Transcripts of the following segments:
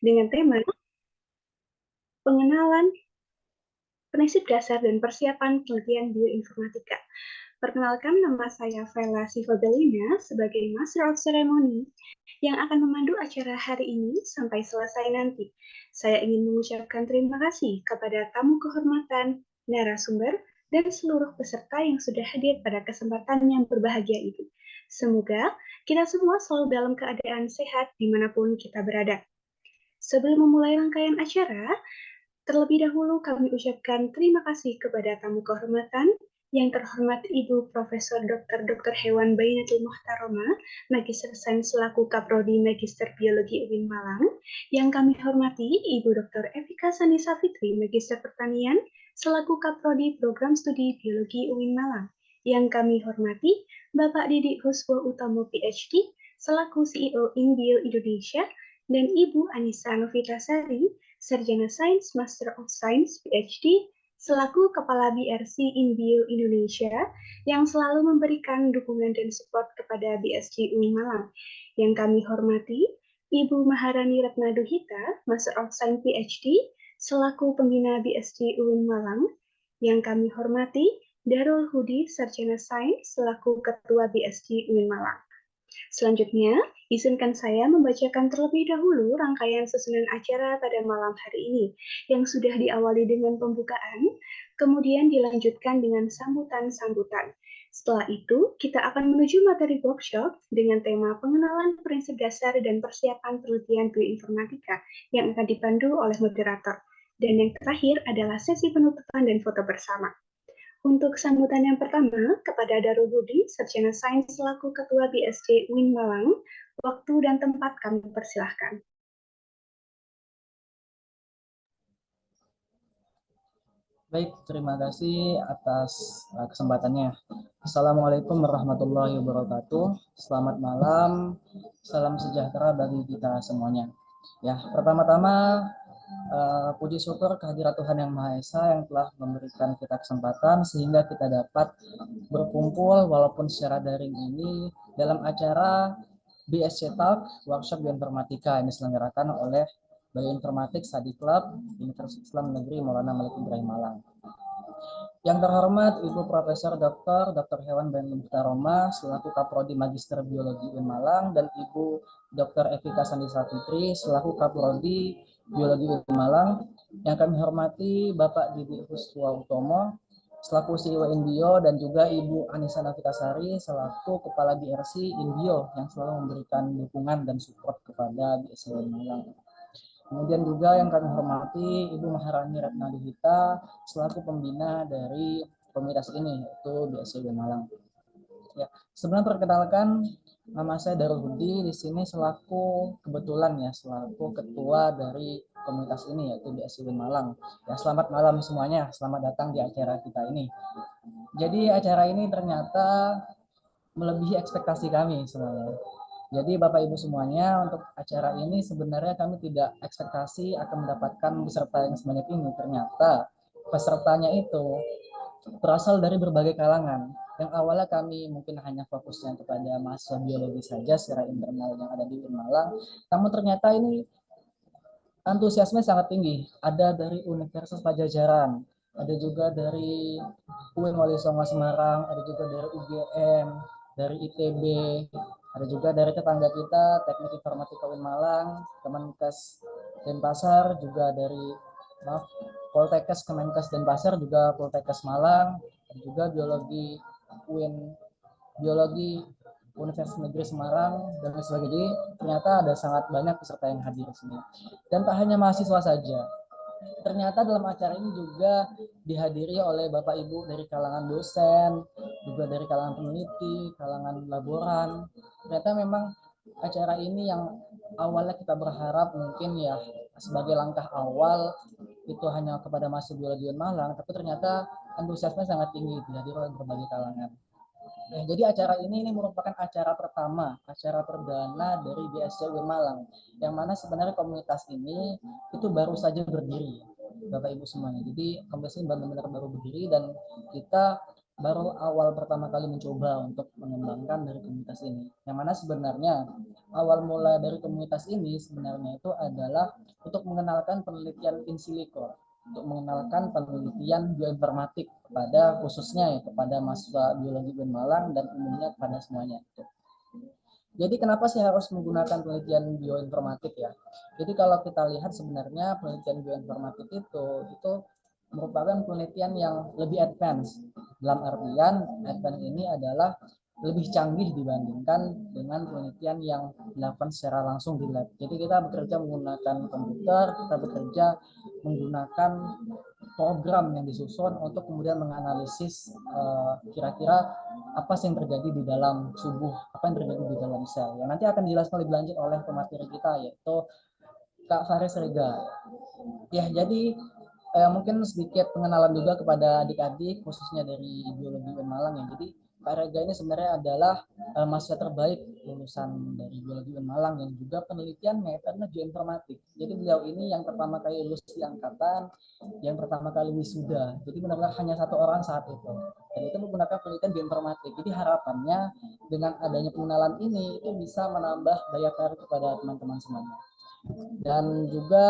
dengan tema pengenalan prinsip dasar dan persiapan penelitian bioinformatika. Perkenalkan, nama saya Vela Sifabelina sebagai Master of Ceremony yang akan memandu acara hari ini sampai selesai nanti. Saya ingin mengucapkan terima kasih kepada tamu kehormatan, narasumber, dan seluruh peserta yang sudah hadir pada kesempatan yang berbahagia ini. Semoga kita semua selalu dalam keadaan sehat dimanapun kita berada. Sebelum memulai rangkaian acara, terlebih dahulu kami ucapkan terima kasih kepada tamu kehormatan yang terhormat Ibu Profesor Dr. Hewan Bainatul Muhtaroma, Magister Sains selaku Kaprodi Magister Biologi UIN Malang, yang kami hormati Ibu Dr. Evika Sanisa Fitri, Magister Pertanian selaku Kaprodi Program Studi Biologi UIN Malang, yang kami hormati Bapak Didik Huswo Utomo PhD selaku CEO InBio Indonesia, dan Ibu Anissa Novitasari, Sarjana Sains Master of Science PhD selaku Kepala BRC InBio Indonesia yang selalu memberikan dukungan dan support kepada BSD UIN Malang. Yang kami hormati Ibu Maharani Ratnaduhita, Master of Science PhD selaku pembina BSD UIN Malang. Yang kami hormati Darul Hudi, Sarjana Sains selaku Ketua BSD UIN Malang. Selanjutnya, izinkan saya membacakan terlebih dahulu rangkaian susunan acara pada malam hari ini, yang sudah diawali dengan pembukaan, kemudian dilanjutkan dengan sambutan-sambutan. Setelah itu, kita akan menuju materi workshop dengan tema pengenalan prinsip dasar dan persiapan penelitian bioinformatika yang akan dipandu oleh moderator. Dan yang terakhir adalah sesi penutupan dan foto bersama. Untuk sambutan yang pertama, kepada Darul Budi, Sarjana Sains selaku Ketua BSD UIN Malang, waktu dan tempat kami persilahkan. Baik, terima kasih atas kesempatannya. Assalamualaikum warahmatullahi wabarakatuh. Selamat malam, salam sejahtera bagi kita semuanya. Ya, pertama-tama puji syukur kehadirat Tuhan Yang Maha Esa yang telah memberikan kita kesempatan sehingga kita dapat berkumpul walaupun secara daring ini dalam acara BSC Talk Workshop Bioinformatika yang diselenggarakan oleh Bioinformatik Study Club Universitas Islam Negeri Maulana Malik Ibrahim Malang. Yang terhormat Ibu Profesor Dr. Hewan Bainatul Muhtaroma selaku Kaprodi Magister Biologi UIN Malang dan Ibu Dr. Evika Sanisa Fitri selaku Kaprodi Biologi UIN Malang. Yang kami hormati Bapak Didik Huswa Utomo selaku CEO InBio dan juga Ibu Anissa Navitasari selaku Kepala BRC InBio yang selalu memberikan dukungan dan support kepada BSC UIN Malang. Kemudian juga yang kami hormati Ibu Maharani Ratnaduhita selaku pembina dari komunitas ini yaitu BSC UIN Malang. Ya, sebenarnya perkenalkan nama saya Darul Budi di sini selaku kebetulan ya selaku ketua dari komunitas ini yaitu BSC UIN Malang. Ya, selamat malam semuanya, selamat datang di acara kita ini. Jadi acara ini ternyata melebihi ekspektasi kami sebenarnya. Jadi Bapak Ibu semuanya, untuk acara ini sebenarnya kami tidak ekspektasi akan mendapatkan peserta yang sebanyak ini. Ternyata pesertanya itu berasal dari berbagai kalangan. Yang awalnya kami mungkin hanya fokusnya kepada mahasiswa biologi saja secara internal yang ada di UIN Malang. Namun ternyata ini antusiasme sangat tinggi. Ada dari Universitas Pajajaran, ada juga dari UIN Wali Songo Semarang, ada juga dari UGM, dari ITB, ada juga dari tetangga kita Teknik Informatika UIN Malang, Kemenkes Denpasar, juga dari Poltekkes Kemenkes Denpasar, juga Poltekkes Malang, ada juga biologi UIN Biologi Universitas Negeri Semarang dan sebagainya. Jadi ternyata ada sangat banyak peserta yang hadir di sini. Dan tak hanya mahasiswa saja, ternyata dalam acara ini juga dihadiri oleh Bapak Ibu dari kalangan dosen, juga dari kalangan peneliti, kalangan laboran. Ternyata memang acara ini yang awalnya kita berharap mungkin ya sebagai langkah awal itu hanya kepada mahasiswa biologi UIN Malang, tapi ternyata antusiasme sangat tinggi dihadiri oleh berbagai kalangan. Nah, jadi acara ini merupakan acara pertama, acara perdana dari BSC UIN Malang, yang mana sebenarnya komunitas ini itu baru saja berdiri, Bapak Ibu semuanya. Jadi komunitas ini benar-benar baru berdiri dan kita baru awal pertama kali mencoba untuk mengembangkan dari komunitas ini. Yang mana sebenarnya awal mula dari komunitas ini sebenarnya itu adalah untuk mengenalkan penelitian in silico, untuk mengenalkan penelitian bioinformatik kepada khususnya ya kepada mahasiswa biologi UIN Malang dan umumnya kepada semuanya. Jadi kenapa sih harus menggunakan penelitian bioinformatik ya? Jadi kalau kita lihat sebenarnya penelitian bioinformatik itu merupakan penelitian yang lebih advance. Dalam artian advance ini adalah lebih canggih dibandingkan dengan penelitian yang dilakukan secara langsung di lab. Jadi kita bekerja menggunakan komputer, kita bekerja menggunakan program yang disusun untuk kemudian menganalisis kira-kira apa sih yang terjadi di dalam tubuh, apa yang terjadi di dalam sel. Ya, nanti akan dijelaskan lebih lanjut oleh pemateri kita yaitu Kak Faris Rega. Ya, jadi mungkin sedikit pengenalan juga kepada adik-adik khususnya dari biologi UIN Malang ya. Jadi Kak Rega ini sebenarnya adalah mahasiswa terbaik lulusan dari biologi UIN Malang yang juga penelitiannya itu adalah bioinformatik. Jadi beliau ini yang pertama kali lulus di angkatan, yang pertama kali wisuda. Jadi benar-benar hanya satu orang saat itu. Dan itu menggunakan penelitian bioinformatik. Jadi harapannya dengan adanya pengenalan ini itu bisa menambah daya tarik kepada teman-teman semuanya. Dan juga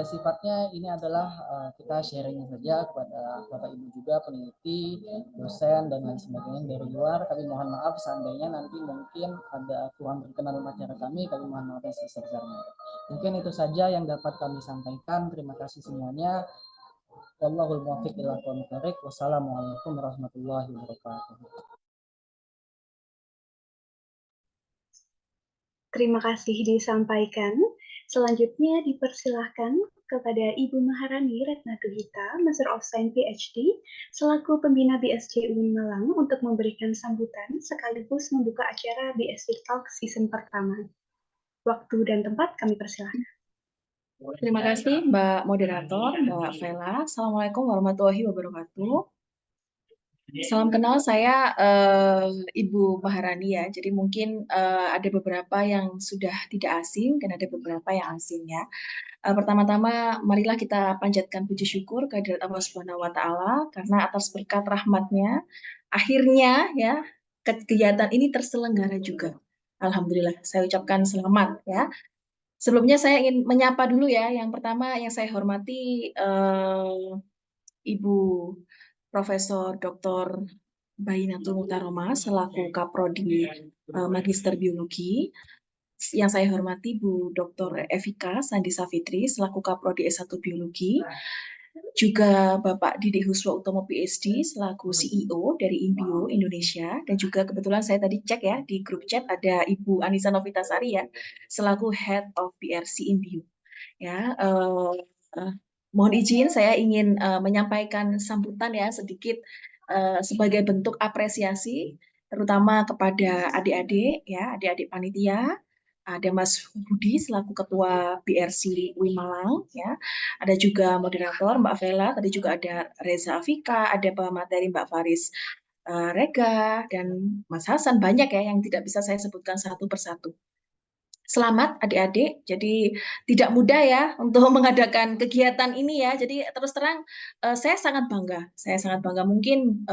sifatnya ini adalah kita sharing saja kepada Bapak Ibu juga peneliti, dosen dan lain sebagainya dari luar. Kami mohon maaf seandainya nanti mungkin ada kurang berkenan dengan acara kami mohon maaf yang sebesar-besarnya. Mungkin itu saja yang dapat kami sampaikan. Terima kasih semuanya. Wallahul muwaffiq ila aqwamit thoriq. Wassalamualaikum warahmatullahi wabarakatuh. Terima kasih disampaikan. Selanjutnya dipersilahkan kepada Ibu Maharani Retnatugita, Master of Science PhD, selaku pembina BSC UIN Malang untuk memberikan sambutan sekaligus membuka acara BSC Talk season pertama. Waktu dan tempat kami persilahkan. Terima kasih Mbak Moderator, Mbak Vela. Assalamualaikum warahmatullahi wabarakatuh. Salam kenal, saya Ibu Maharani ya. Jadi mungkin ada beberapa yang sudah tidak asing dan ada beberapa yang asing ya. Pertama-tama, marilah kita panjatkan puji syukur kehadirat Allah Subhanahu wa Ta'ala karena atas berkat rahmatnya, akhirnya ya kegiatan ini terselenggara juga. Alhamdulillah, saya ucapkan selamat ya. Sebelumnya saya ingin menyapa dulu ya. Yang pertama yang saya hormati Ibu Profesor Dr. Bainatul Mutaroma selaku Kaprodi Magister Biologi. Yang saya hormati Bu Dr. Evika Sandi Safitri selaku Kaprodi S1 Biologi. Juga Bapak Didik Huswa Utomo PhD selaku CEO dari Inbio Indonesia, dan juga kebetulan saya tadi cek ya di grup chat ada Ibu Anissa Novitasari ya selaku Head of BRC Inbio. Ya, mohon izin saya ingin menyampaikan sambutan ya sedikit sebagai bentuk apresiasi terutama kepada adik-adik ya, adik-adik panitia. Ada Mas Budi selaku Ketua BRC UIN Malang, ya. Ada juga moderator Mbak Vela, tadi juga ada Reza Afika, ada pemateri Mbak Faris Rega, dan Mas Hasan, banyak ya yang tidak bisa saya sebutkan satu persatu. Selamat adik-adik, jadi tidak mudah ya untuk mengadakan kegiatan ini ya. Jadi terus terang saya sangat bangga. Mungkin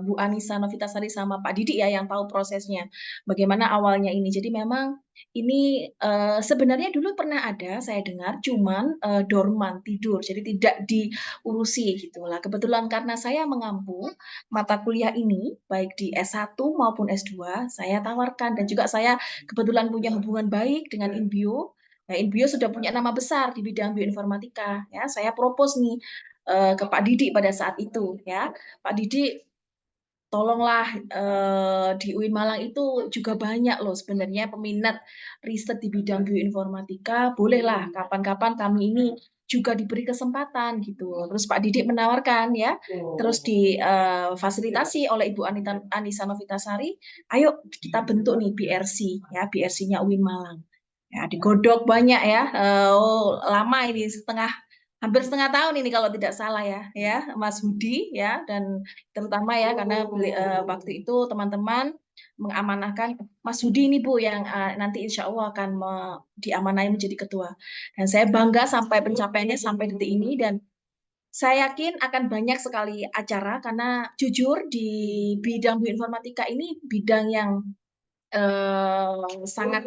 Bu Anissa Novitasari sama Pak Didi ya yang tahu prosesnya, bagaimana awalnya ini. Jadi memang ini sebenarnya dulu pernah ada saya dengar, cuman dorman tidur, jadi tidak diurusi gitu lah. Kebetulan karena saya mengampu mata kuliah ini baik di S1 maupun S2, saya tawarkan dan juga saya kebetulan punya hubungan baik dengan Inbio. Nah, Inbio sudah punya nama besar di bidang bioinformatika. Ya, saya propose nih ke Pak Didi pada saat itu. Ya, Pak Didi, tolonglah di UIN Malang itu juga banyak loh sebenarnya peminat riset di bidang bioinformatika. Bolehlah kapan-kapan kami ini juga diberi kesempatan gitu. Terus Pak Didik menawarkan ya, terus difasilitasi oleh Ibu Anissa Novitasari, ayo kita bentuk nih BRC ya, BRC-nya UIN Malang. Ya, digodok banyak ya, lama ini hampir setengah tahun ini kalau tidak salah ya Mas Budi ya, dan terutama ya karena waktu itu teman-teman mengamanahkan Mas Budi ini Bu yang nanti insya Allah akan diamanai menjadi ketua, dan saya bangga sampai pencapaiannya sampai detik ini, dan saya yakin akan banyak sekali acara karena jujur di bidang bioinformatika ini bidang yang sangat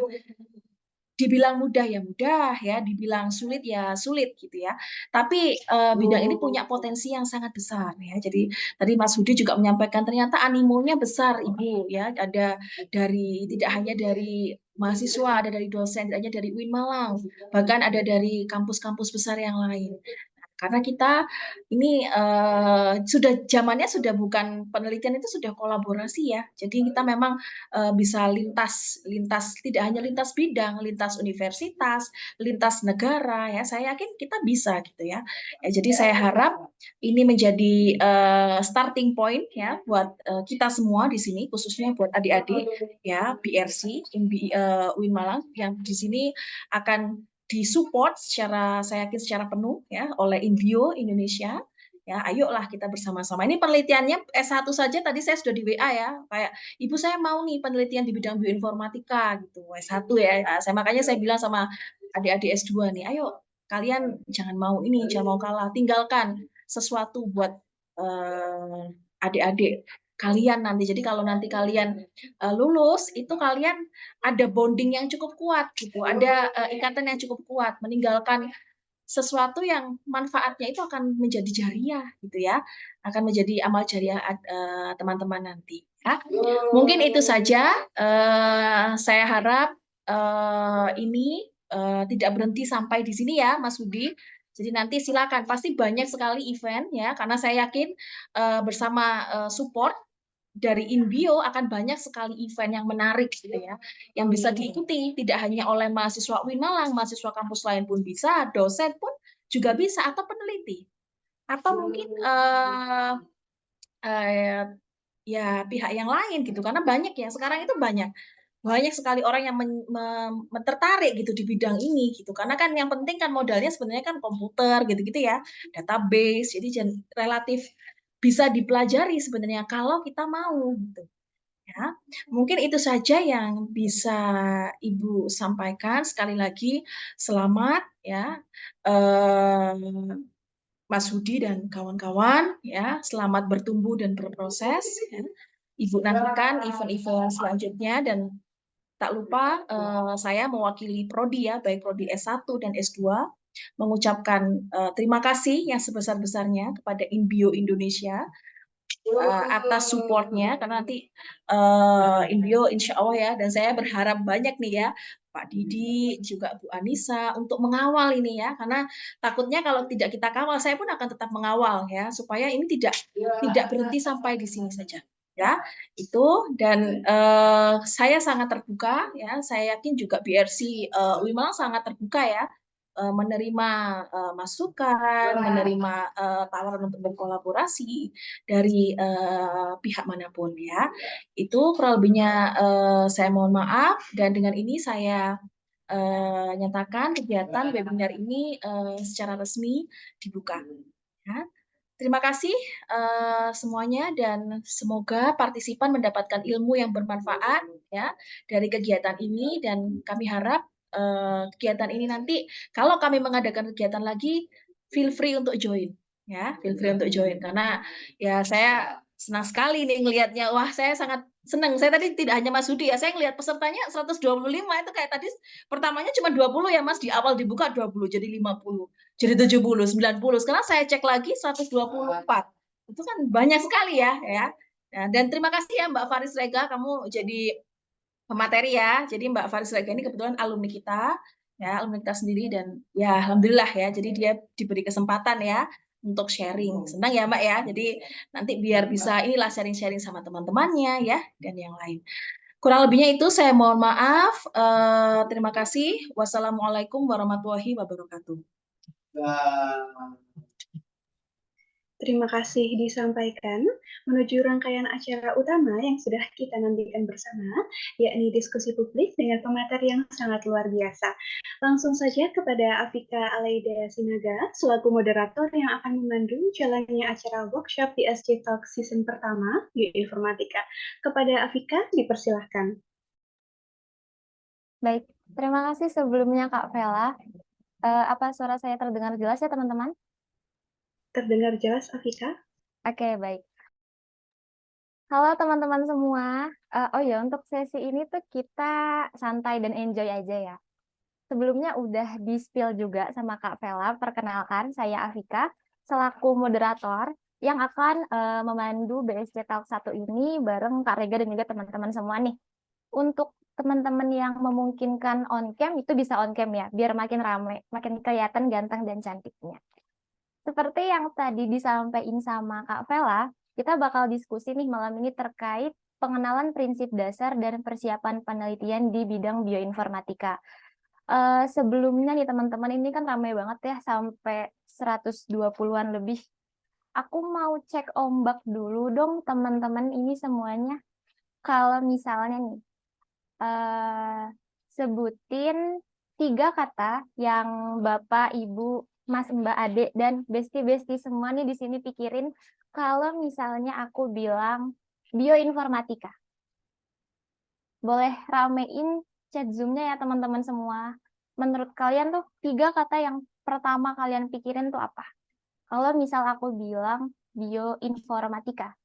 dibilang mudah ya mudah ya, dibilang sulit ya sulit gitu ya. Tapi bidang ini punya potensi yang sangat besar ya. Jadi tadi Mas Hudi juga menyampaikan ternyata animonya besar Ibu ya. Ada dari tidak hanya dari mahasiswa, ada dari dosen, tidak hanya dari UIN Malang, bahkan ada dari kampus-kampus besar yang lain. Karena kita ini sudah zamannya sudah bukan penelitian itu sudah kolaborasi ya. Jadi kita memang bisa lintas tidak hanya lintas bidang, lintas universitas, lintas negara ya. Saya yakin kita bisa gitu ya. Jadi saya harap ini menjadi starting point ya buat kita semua di sini, khususnya buat adik-adik ya BRC UIN Malang yang di sini akan disupport saya yakin secara penuh ya oleh Inbio Indonesia. Ya, ayolah kita bersama-sama. Ini penelitiannya S1 saja tadi saya sudah di WA ya, kayak Ibu saya mau nih penelitian di bidang bioinformatika gitu, S1 ya. Nah, makanya saya bilang sama adik-adik S2 nih, ayo kalian jangan mau kalah, tinggalkan sesuatu buat adik-adik kalian nanti. Jadi kalau nanti kalian lulus, itu kalian ada bonding yang cukup kuat gitu, ada ikatan yang cukup kuat, meninggalkan sesuatu yang manfaatnya itu akan menjadi jariah gitu ya, akan menjadi amal jariah teman-teman nanti. Ya. Mungkin itu saja. Saya harap ini tidak berhenti sampai di sini ya, Mas Hudi. Jadi nanti silakan, pasti banyak sekali event ya, karena saya yakin bersama support dari Inbio akan banyak sekali event yang menarik gitu ya, yang bisa diikuti tidak hanya oleh mahasiswa UIN Malang, mahasiswa kampus lain pun bisa, dosen pun juga bisa, atau peneliti, atau mungkin ya pihak yang lain gitu, karena banyak ya sekarang itu banyak sekali orang yang tertarik gitu di bidang ini gitu, karena kan yang penting kan modalnya sebenarnya kan komputer gitu-gitu ya, database, jadi relatif bisa dipelajari sebenarnya kalau kita mau gitu. Ya, mungkin itu saja yang bisa Ibu sampaikan. Sekali lagi, selamat ya, Mas Hudi dan kawan-kawan ya, selamat bertumbuh dan berproses. Ya. Ibu nantikan event-event selanjutnya dan tak lupa saya mewakili prodi ya, baik prodi S1 dan S2, mengucapkan terima kasih yang sebesar-besarnya kepada Inbio Indonesia atas supportnya, karena nanti Inbio insya Allah ya, dan saya berharap banyak nih ya Pak Didi juga Bu Anissa untuk mengawal ini ya, karena takutnya kalau tidak kita kawal, saya pun akan tetap mengawal ya, supaya ini tidak berhenti sampai di sini saja ya. Itu, dan saya sangat terbuka ya, saya yakin juga BRC UIN Malang sangat terbuka ya, menerima masukan, menerima tawaran untuk berkolaborasi dari pihak manapun ya. Itu kurang lebihnya saya mohon maaf, dan dengan ini saya nyatakan kegiatan webinar ini secara resmi dibuka. Ya. Terima kasih semuanya, dan semoga partisipan mendapatkan ilmu yang bermanfaat ya dari kegiatan ini, dan kami harap kegiatan ini nanti kalau kami mengadakan kegiatan lagi, feel free untuk join ya, feel free untuk join, karena ya saya senang sekali nih ngelihatnya. Wah, saya sangat senang. Saya tadi tidak hanya Mas Hudi ya, saya ngelihat pesertanya 125, itu kayak tadi pertamanya cuma 20 ya Mas, di awal dibuka 20 jadi 50. Jadi 70, 90. Sekarang saya cek lagi 124. Itu kan banyak sekali ya. Nah, dan terima kasih ya Mbak Faris Rega, kamu jadi pemateri ya. Jadi Mbak Faris Rega ini kebetulan alumni kita, ya, alumni kita sendiri, dan ya alhamdulillah ya. Jadi dia diberi kesempatan ya untuk sharing. Senang ya Mbak ya. Jadi nanti biar bisa inilah sharing-sharing sama teman-temannya ya, dan yang lain. Kurang lebihnya itu saya mohon maaf. Terima kasih. Wassalamualaikum warahmatullahi wabarakatuh. Terima kasih disampaikan. Menuju rangkaian acara utama yang sudah kita nantikan bersama, yakni diskusi publik dengan pemateri yang sangat luar biasa. Langsung saja kepada Afika Alaida Sinaga, selaku moderator yang akan memandu jalannya acara workshop di SC Talk season pertama, Bioinformatika. Kepada Afika, dipersilahkan. Baik, terima kasih sebelumnya Kak Vela. Apa suara saya terdengar jelas ya teman-teman? Terdengar jelas, Afika? Oke, baik. Halo teman-teman semua. Oh ya, untuk sesi ini tuh kita santai dan enjoy aja ya. Sebelumnya udah di-spill juga sama Kak Vela. Perkenalkan, saya Afika, selaku moderator yang akan memandu BSC Talk 1 ini bareng Kak Rega dan juga teman-teman semua nih. Untuk teman-teman yang memungkinkan on cam, itu bisa on cam ya, biar makin rame, makin kelihatan ganteng dan cantiknya. Seperti yang tadi disampaikan sama Kak Vela, kita bakal diskusi nih malam ini terkait pengenalan prinsip dasar dan persiapan penelitian di bidang bioinformatika. Sebelumnya nih teman-teman, ini kan ramai banget ya, sampai 120-an lebih. Aku mau cek ombak dulu dong teman-teman ini semuanya. Kalau misalnya nih, sebutin 3 kata yang Bapak, Ibu, Mas, Mbak, Adek, dan besti-besti semua nih di sini pikirin kalau misalnya aku bilang bioinformatika. Boleh ramein chat Zoom-nya ya teman-teman semua. Menurut kalian tuh 3 kata yang pertama kalian pikirin tuh apa? Kalau misal aku bilang bioinformatika.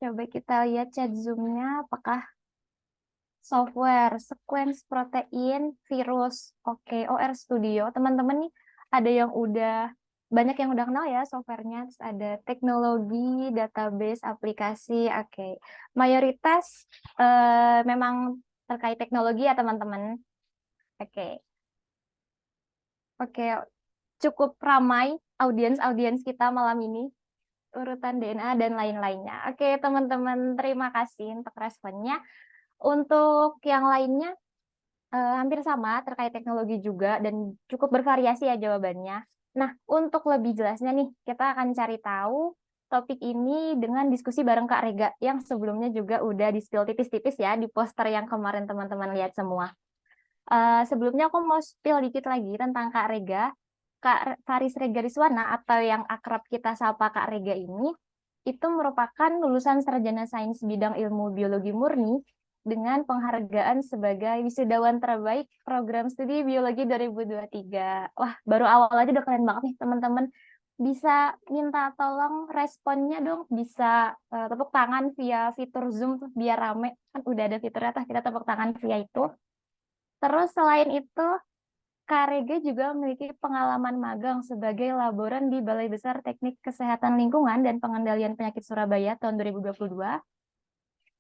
Coba kita lihat chat Zoom-nya apakah software, sequence protein, virus, oke, OR Studio. Teman-teman nih ada yang udah, banyak yang udah kenal ya softwarenya. Terus ada teknologi, database, aplikasi, oke. Mayoritas memang terkait teknologi ya teman-teman. Oke, oke, cukup ramai audiens kita malam ini. Urutan DNA dan lain-lainnya. Oke, teman-teman, terima kasih untuk responnya. Untuk yang lainnya, hampir sama terkait teknologi juga dan cukup bervariasi ya jawabannya. Nah, untuk lebih jelasnya nih, kita akan cari tahu topik ini dengan diskusi bareng Kak Rega yang sebelumnya juga udah di-spill tipis-tipis ya di poster yang kemarin teman-teman lihat semua. Sebelumnya aku mau spill dikit lagi tentang Kak Rega. Kak Faris Rega Rizwana atau yang akrab kita sapa Kak Rega ini, itu merupakan lulusan sarjana sains bidang ilmu biologi murni dengan penghargaan sebagai wisudawan terbaik program studi biologi 2023. Wah, baru awal aja udah keren banget nih teman-teman. Bisa minta tolong responnya dong, bisa tepuk tangan via fitur Zoom tuh, biar rame. Kan udah ada fiturnya, kita tepuk tangan via itu. Terus selain itu, Kak Rega juga memiliki pengalaman magang sebagai laboran di Balai Besar Teknik Kesehatan Lingkungan dan Pengendalian Penyakit Surabaya tahun 2022,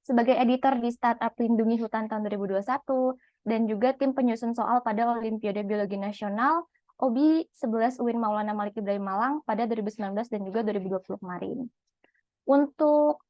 sebagai editor di Startup Lindungi Hutan tahun 2021, dan juga tim penyusun soal pada Olimpiade Biologi Nasional OBI 11 UIN Maulana Malik Ibrahim Malang pada 2019 dan juga 2020 kemarin. Untuk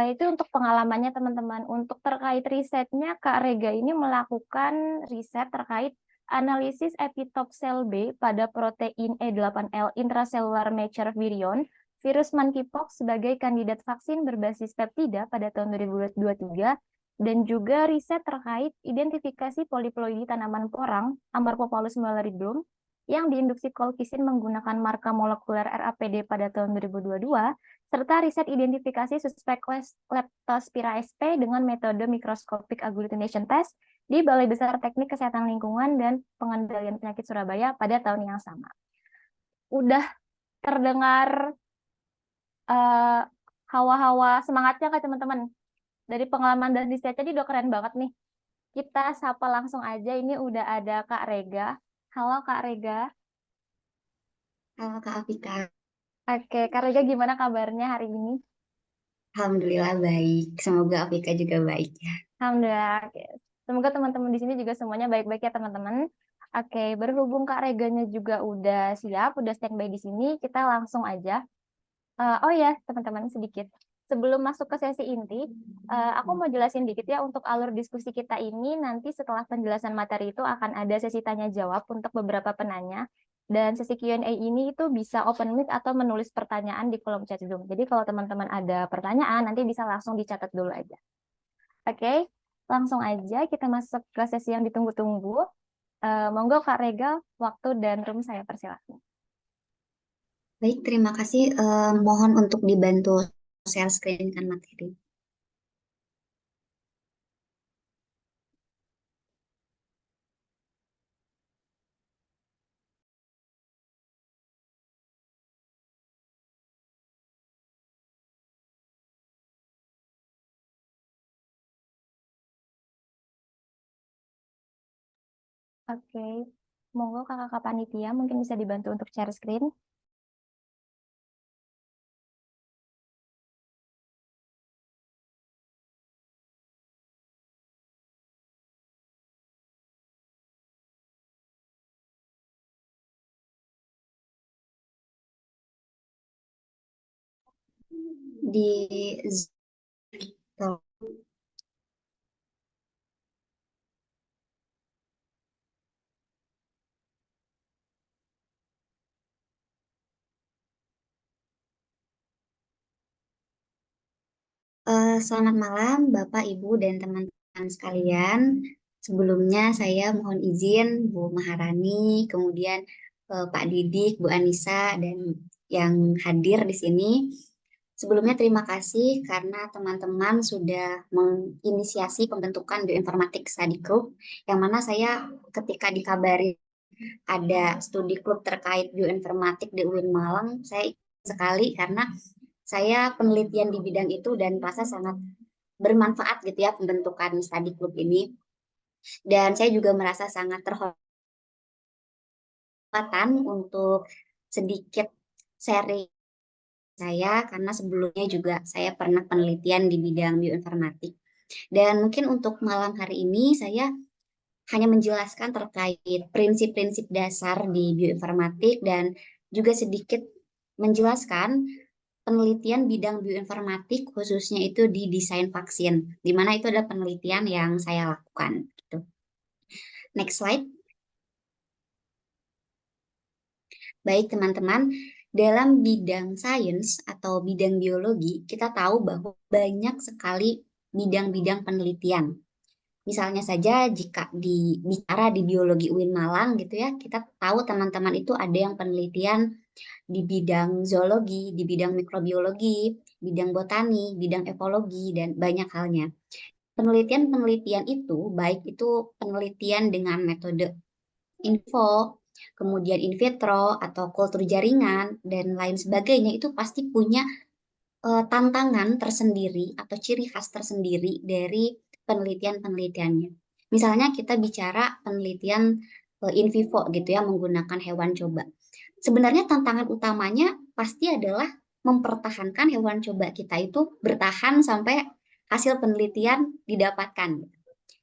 itu untuk pengalamannya teman-teman. Untuk terkait risetnya, Kak Rega ini melakukan riset terkait analisis epitop sel B pada protein E8L intracellular mature virion, virus monkeypox sebagai kandidat vaksin berbasis peptida pada tahun 2023, dan juga riset terkait identifikasi poliploidi tanaman porang Amorphophallus malaridum yang diinduksi colchicine menggunakan marka molekuler RAPD pada tahun 2022, serta riset identifikasi suspek Leptospira sp dengan metode microscopic agglutination test di Balai Besar Teknik Kesehatan Lingkungan dan Pengendalian Penyakit Surabaya pada tahun yang sama. Udah terdengar hawa-hawa semangatnya kan teman-teman? Dari pengalaman dan riset tadi udah keren banget nih. Kita sapa langsung aja, ini udah ada Kak Rega. Halo Kak Rega. Halo Kak Afika. Oke, Kak Rega gimana kabarnya hari ini? Alhamdulillah baik. Semoga Afika juga baik ya. Alhamdulillah. Oke. Semoga teman-teman di sini juga semuanya baik-baik ya teman-teman. Oke, berhubung Kak Reganya juga udah siap, udah standby di sini, kita langsung aja. Oh ya, teman-teman sedikit. Sebelum masuk ke sesi inti, aku mau jelasin dikit ya untuk alur diskusi kita ini. Nanti setelah penjelasan materi itu akan ada sesi tanya jawab untuk beberapa penanya. Dan sesi Q&A ini itu bisa open mic atau menulis pertanyaan di kolom chat Zoom. Jadi kalau teman-teman ada pertanyaan, nanti bisa langsung dicatat dulu aja. Oke, langsung aja kita masuk ke sesi yang ditunggu-tunggu. Monggo Kak Rega, waktu dan room saya persilakan. Baik, terima kasih. Mohon untuk dibantu share screen kan materi. Oke, monggo kakak panitia mungkin bisa dibantu untuk share screen. Di Zoom. Selamat malam Bapak, Ibu, dan teman-teman sekalian. Sebelumnya saya mohon izin Bu Maharani, kemudian Pak Didik, Bu Anissa, dan yang hadir di sini. Sebelumnya terima kasih karena teman-teman sudah menginisiasi pembentukan Bioinformatik Study Group, yang mana saya ketika dikabari ada studi klub terkait bioinformatik di UIN Malang, saya ikut sekali karena saya penelitian di bidang itu dan merasa sangat bermanfaat gitu ya pembentukan study group ini. Dan saya juga merasa sangat terhormat untuk sedikit sharing saya karena sebelumnya juga saya pernah penelitian di bidang bioinformatik. Dan mungkin untuk malam hari ini saya hanya menjelaskan terkait prinsip-prinsip dasar di bioinformatik dan juga sedikit menjelaskan penelitian bidang bioinformatik khususnya itu di desain vaksin, di mana itu adalah penelitian yang saya lakukan. Gitu. Next slide. Baik teman-teman, dalam bidang sains atau bidang biologi, kita tahu bahwa banyak sekali bidang-bidang penelitian. Misalnya saja jika bicara di biologi UIN Malang gitu ya, kita tahu teman-teman itu ada yang penelitian di bidang zoologi, di bidang mikrobiologi, bidang botani, bidang ekologi, dan banyak halnya. Penelitian-penelitian itu, baik itu penelitian dengan metode in vivo, kemudian in vitro, atau kultur jaringan, dan lain sebagainya, itu pasti punya tantangan tersendiri atau ciri khas tersendiri dari penelitian-penelitiannya. Misalnya kita bicara penelitian in vivo gitu ya, menggunakan hewan coba. Sebenarnya tantangan utamanya pasti adalah mempertahankan hewan coba kita itu bertahan sampai hasil penelitian didapatkan.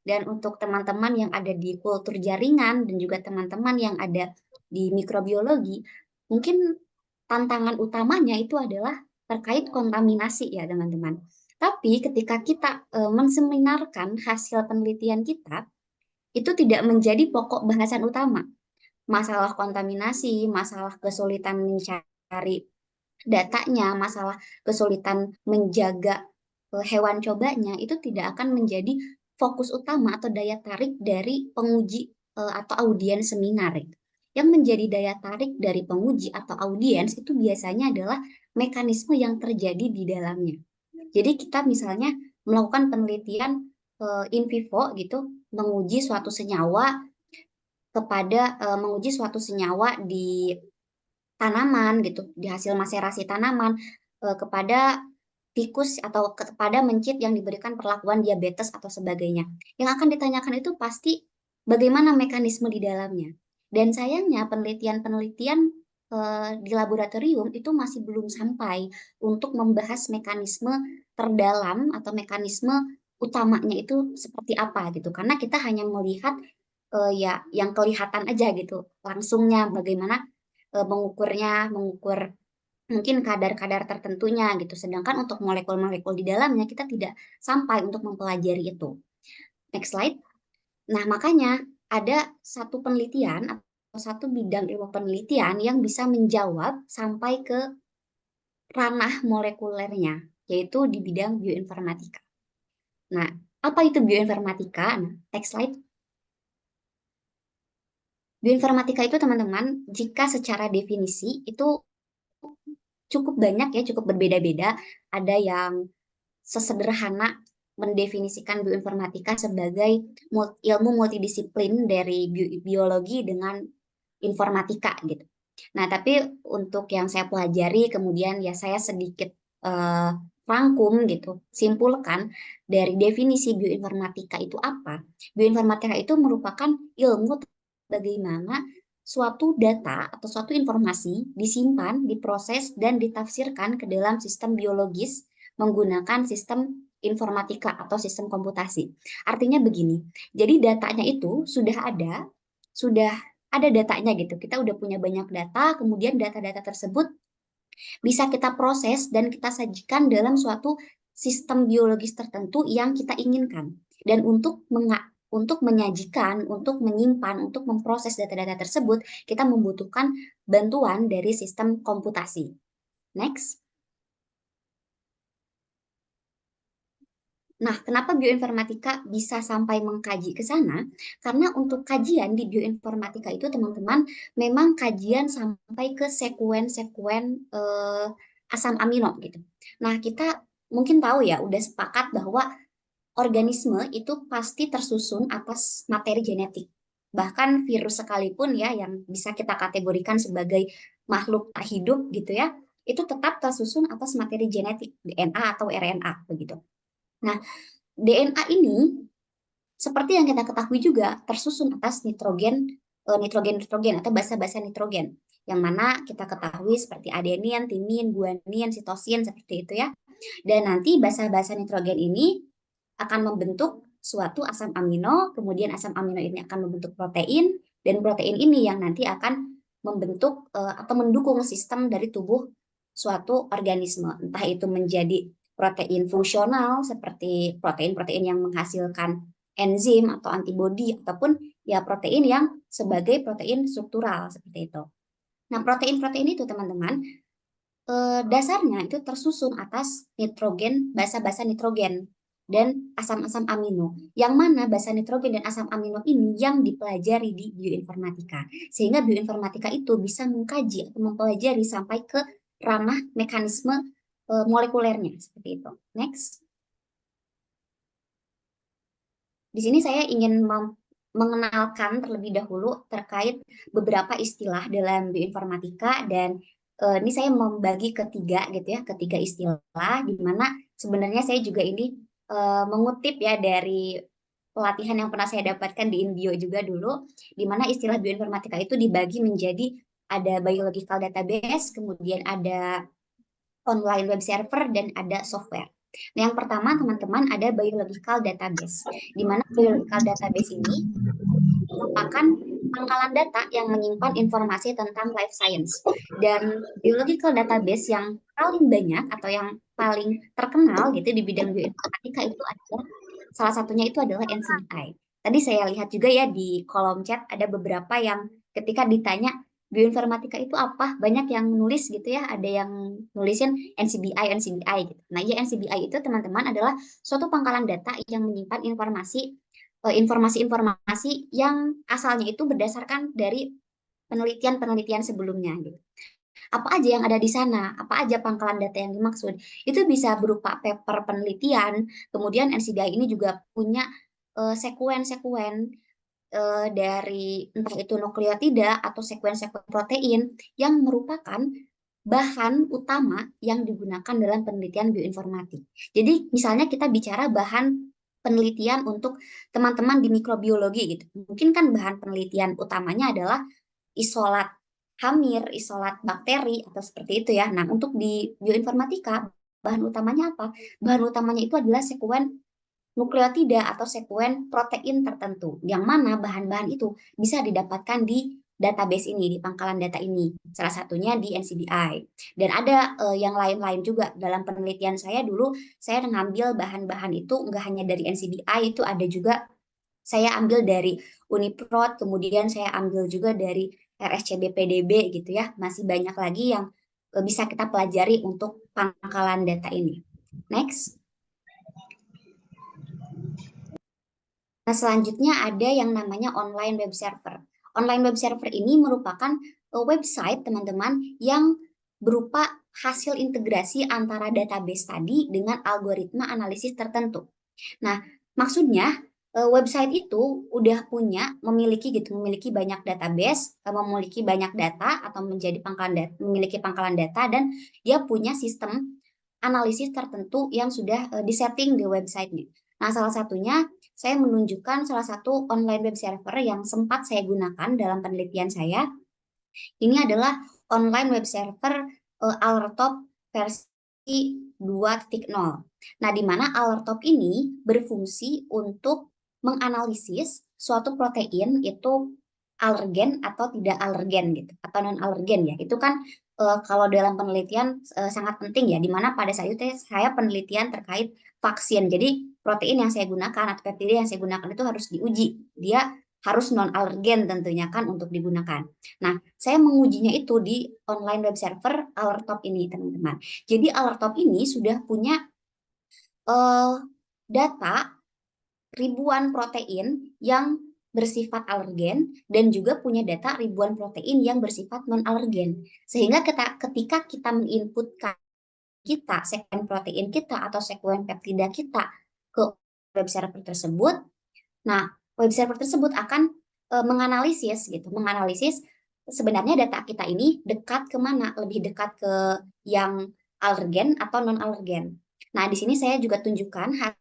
Dan untuk teman-teman yang ada di kultur jaringan dan juga teman-teman yang ada di mikrobiologi, mungkin tantangan utamanya itu adalah terkait kontaminasi ya teman-teman. Tapi ketika kita menseminarkan hasil penelitian kita, itu tidak menjadi pokok bahasan utama. Masalah kontaminasi, masalah kesulitan mencari datanya, masalah kesulitan menjaga hewan cobanya, itu tidak akan menjadi fokus utama atau daya tarik dari penguji atau audiens seminar. Yang menjadi daya tarik dari penguji atau audiens itu biasanya adalah mekanisme yang terjadi di dalamnya. Jadi kita misalnya melakukan penelitian in vivo gitu, menguji suatu senyawa menguji suatu senyawa di tanaman gitu, di hasil maserasi tanaman kepada tikus atau kepada mencit yang diberikan perlakuan diabetes atau sebagainya. Yang akan ditanyakan itu pasti bagaimana mekanisme di dalamnya. Dan sayangnya penelitian-penelitian di laboratorium itu masih belum sampai untuk membahas mekanisme terdalam atau mekanisme utamanya itu seperti apa gitu. Karena kita hanya melihat ya yang kelihatan aja gitu, langsungnya bagaimana mengukur mungkin kadar-kadar tertentunya gitu. Sedangkan untuk molekul-molekul di dalamnya kita tidak sampai untuk mempelajari itu. Next slide. Nah, makanya ada satu penelitian atau satu bidang ilmu penelitian yang bisa menjawab sampai ke ranah molekulernya, yaitu di bidang bioinformatika. Nah, apa itu bioinformatika? Nah, next slide. Bioinformatika itu teman-teman, jika secara definisi itu cukup banyak ya, cukup berbeda-beda. Ada yang sesederhana mendefinisikan bioinformatika sebagai ilmu multidisiplin dari biologi dengan informatika gitu. Nah, tapi untuk yang saya pelajari kemudian ya saya sedikit rangkum gitu, simpulkan dari definisi bioinformatika itu apa. Bioinformatika itu merupakan ilmu bagaimana suatu data atau suatu informasi disimpan, diproses, dan ditafsirkan ke dalam sistem biologis menggunakan sistem informatika atau sistem komputasi. Artinya begini, jadi datanya itu sudah ada datanya gitu. Kita udah punya banyak data, kemudian data-data tersebut bisa kita proses dan kita sajikan dalam suatu sistem biologis tertentu yang kita inginkan. Dan untuk menyajikan, untuk menyimpan, untuk memproses data-data tersebut, kita membutuhkan bantuan dari sistem komputasi. Next. Nah, kenapa bioinformatika bisa sampai mengkaji ke sana? Karena untuk kajian di bioinformatika itu, teman-teman, memang kajian sampai ke sekuen-sekuen asam amino gitu. Nah, kita mungkin tahu ya, udah sepakat bahwa organisme itu pasti tersusun atas materi genetik. Bahkan virus sekalipun ya, yang bisa kita kategorikan sebagai makhluk tak hidup gitu ya, itu tetap tersusun atas materi genetik, DNA atau RNA begitu. Nah, DNA ini seperti yang kita ketahui juga tersusun atas nitrogen atau basa-basa nitrogen, yang mana kita ketahui seperti adenin, timin, guanin, sitosin seperti itu ya. Dan nanti basa-basa nitrogen ini akan membentuk suatu asam amino, kemudian asam amino ini akan membentuk protein, dan protein ini yang nanti akan membentuk atau mendukung sistem dari tubuh suatu organisme, entah itu menjadi protein fungsional seperti protein-protein yang menghasilkan enzim atau antibodi, ataupun ya protein yang sebagai protein struktural seperti itu. Nah, protein-protein itu teman-teman dasarnya itu tersusun atas nitrogen, basa-basa nitrogen dan asam-asam amino. Yang mana basa nitrogen dan asam amino ini yang dipelajari di bioinformatika. Sehingga bioinformatika itu bisa mengkaji atau mempelajari sampai ke ranah mekanisme molekulernya seperti itu. Next. Di sini saya ingin mengenalkan terlebih dahulu terkait beberapa istilah dalam bioinformatika, dan ini saya membagi ketiga istilah, di mana sebenarnya saya juga ini mengutip ya dari pelatihan yang pernah saya dapatkan di Inbio juga dulu, di mana istilah bioinformatika itu dibagi menjadi ada biological database, kemudian ada online web server, dan ada software. Nah, yang pertama teman-teman ada biological database, di mana biological database ini merupakan pangkalan data yang menyimpan informasi tentang life science. Dan biological database yang paling banyak atau yang paling terkenal gitu di bidang bioinformatika itu adalah, salah satunya itu adalah NCBI. Tadi saya lihat juga ya di kolom chat ada beberapa yang ketika ditanya bioinformatika itu apa, banyak yang nulis gitu ya, ada yang nulisin NCBI gitu. Nah, ya NCBI itu teman-teman adalah suatu pangkalan data yang menyimpan informasi-informasi yang asalnya itu berdasarkan dari penelitian-penelitian sebelumnya gitu. Apa aja yang ada di sana, apa aja pangkalan data yang dimaksud, itu bisa berupa paper penelitian. Kemudian NCBI ini juga punya sekuen-sekuen dari entah itu nukleotida atau sekuen-sekuen protein yang merupakan bahan utama yang digunakan dalam penelitian bioinformatik. Jadi misalnya kita bicara bahan penelitian untuk teman-teman di mikrobiologi gitu. Mungkin kan bahan penelitian utamanya adalah isolat hamir, isolat bakteri atau seperti itu ya. Nah, untuk di bioinformatika bahan utamanya apa? Bahan utamanya itu adalah sekuen nukleotida atau sekuen protein tertentu, yang mana bahan-bahan itu bisa didapatkan di database ini, di pangkalan data ini. Salah satunya di NCBI. Dan ada yang lain-lain juga. Dalam penelitian saya dulu, saya mengambil bahan-bahan itu nggak hanya dari NCBI, itu ada juga saya ambil dari Uniprot, kemudian saya ambil juga dari RSCB PDB gitu ya. Masih banyak lagi yang bisa kita pelajari untuk pangkalan data ini. Next. Nah, selanjutnya ada yang namanya online web server. Online web server ini merupakan website teman-teman yang berupa hasil integrasi antara database tadi dengan algoritma analisis tertentu. Nah, maksudnya website itu udah memiliki banyak database, memiliki banyak data atau memiliki pangkalan data, dan dia punya sistem analisis tertentu yang sudah disetting di websitenya. Nah, salah satunya saya menunjukkan salah satu online web server yang sempat saya gunakan dalam penelitian saya. Ini adalah online web server Alertop versi 2.0. Nah, di mana Alertop ini berfungsi untuk menganalisis suatu protein itu alergen atau tidak alergen gitu, atau non alergen ya. Itu kan kalau dalam penelitian sangat penting ya, di mana pada saat itu saya penelitian terkait vaksin. Jadi protein yang saya gunakan atau peptida yang saya gunakan itu harus diuji. Dia harus non alergen tentunya kan untuk digunakan. Nah, saya mengujinya itu di online web server Alertop ini, teman-teman. Jadi Alertop ini sudah punya data ribuan protein yang bersifat alergen dan juga punya data ribuan protein yang bersifat non-alergen. Sehingga ketika kita menginputkan sekuen protein kita atau sekuen peptida kita ke web server tersebut, nah web server tersebut akan menganalisis sebenarnya data kita ini dekat kemana, lebih dekat ke yang alergen atau non-alergen. Nah, di sini saya juga tunjukkan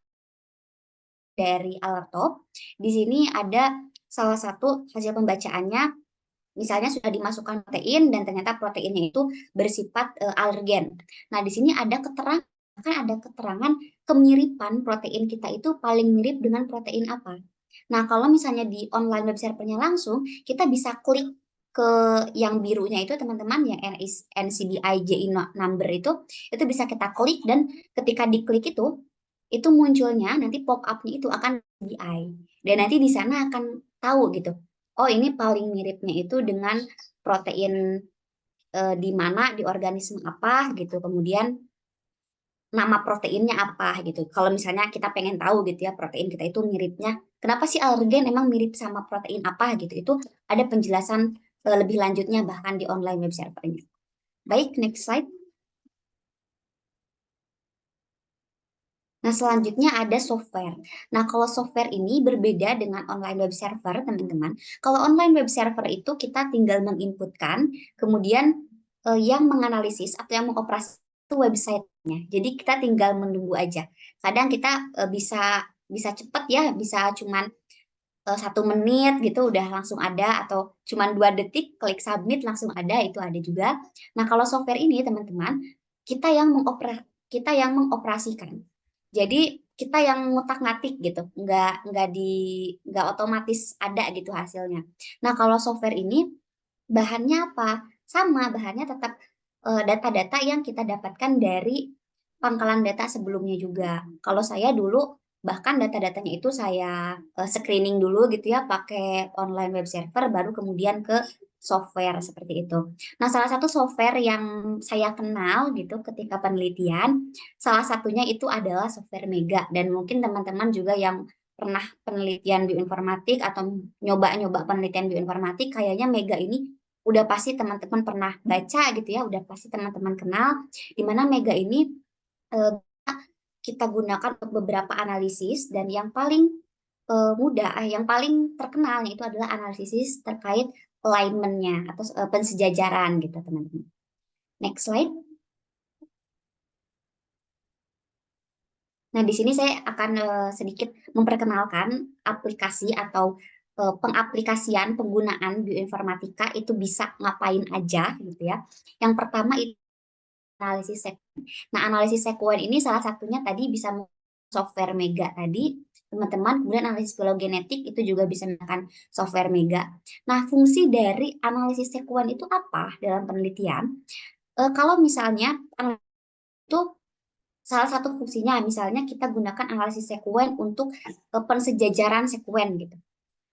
dari Alertop. Di sini ada salah satu hasil pembacaannya, misalnya sudah dimasukkan protein dan ternyata proteinnya itu bersifat alergen. Nah, di sini ada keterangan kemiripan protein kita itu paling mirip dengan protein apa. Nah, kalau misalnya di online web servernya langsung, kita bisa klik ke yang birunya itu teman-teman, yang NCBI number itu bisa kita klik, dan ketika diklik itu munculnya nanti pop up-nya itu akan NCBI. Dan nanti di sana akan tahu gitu, oh ini paling miripnya itu dengan protein di mana, di organisme apa gitu, kemudian nama proteinnya apa gitu. Kalau misalnya kita pengen tahu gitu ya, protein kita itu miripnya, kenapa sih alergen emang mirip sama protein apa gitu, itu ada penjelasan lebih lanjutnya bahkan di online web servernya. Baik, next slide. Nah, selanjutnya ada software. Nah, kalau software ini berbeda dengan online web server, teman-teman. Kalau online web server itu kita tinggal menginputkan, kemudian yang menganalisis atau yang mengoperasikan itu websitenya. Jadi kita tinggal menunggu aja. Kadang kita bisa cepat ya, bisa cuman 1 menit gitu udah langsung ada, atau cuman 2 detik klik submit langsung ada, itu ada juga. Nah, kalau software ini teman-teman, kita yang mengoperasikan. Jadi kita yang ngutak-ngatik gitu, nggak otomatis ada gitu hasilnya. Nah, kalau software ini bahannya apa? Sama, bahannya tetap data-data yang kita dapatkan dari pangkalan data sebelumnya juga. Kalau saya dulu bahkan data-datanya itu saya screening dulu gitu ya, pakai online web server, baru kemudian ke software seperti itu. Nah, salah satu software yang saya kenal gitu ketika penelitian, salah satunya itu adalah software Mega. Dan mungkin teman-teman juga yang pernah penelitian bioinformatik atau nyoba-nyoba penelitian bioinformatik, kayaknya Mega ini udah pasti teman-teman pernah baca gitu ya, udah pasti teman-teman kenal, di mana Mega ini kita gunakan untuk beberapa analisis, dan yang paling yang paling terkenal itu adalah analisis terkait alignment-nya atau pensejajaran gitu, teman-teman. Next slide. Nah, di sini saya akan sedikit memperkenalkan aplikasi atau pengaplikasian penggunaan bioinformatika itu bisa ngapain aja gitu ya. Yang pertama itu analisis sekuen. Nah, analisis sekuen ini salah satunya tadi bisa software Mega tadi, teman-teman. Kemudian analisis filogenetik itu juga bisa menggunakan software Mega. Nah, fungsi dari analisis sekuen itu apa dalam penelitian? Kalau misalnya itu salah satu fungsinya, misalnya kita gunakan analisis sekuen untuk pensejajaran sekuen gitu.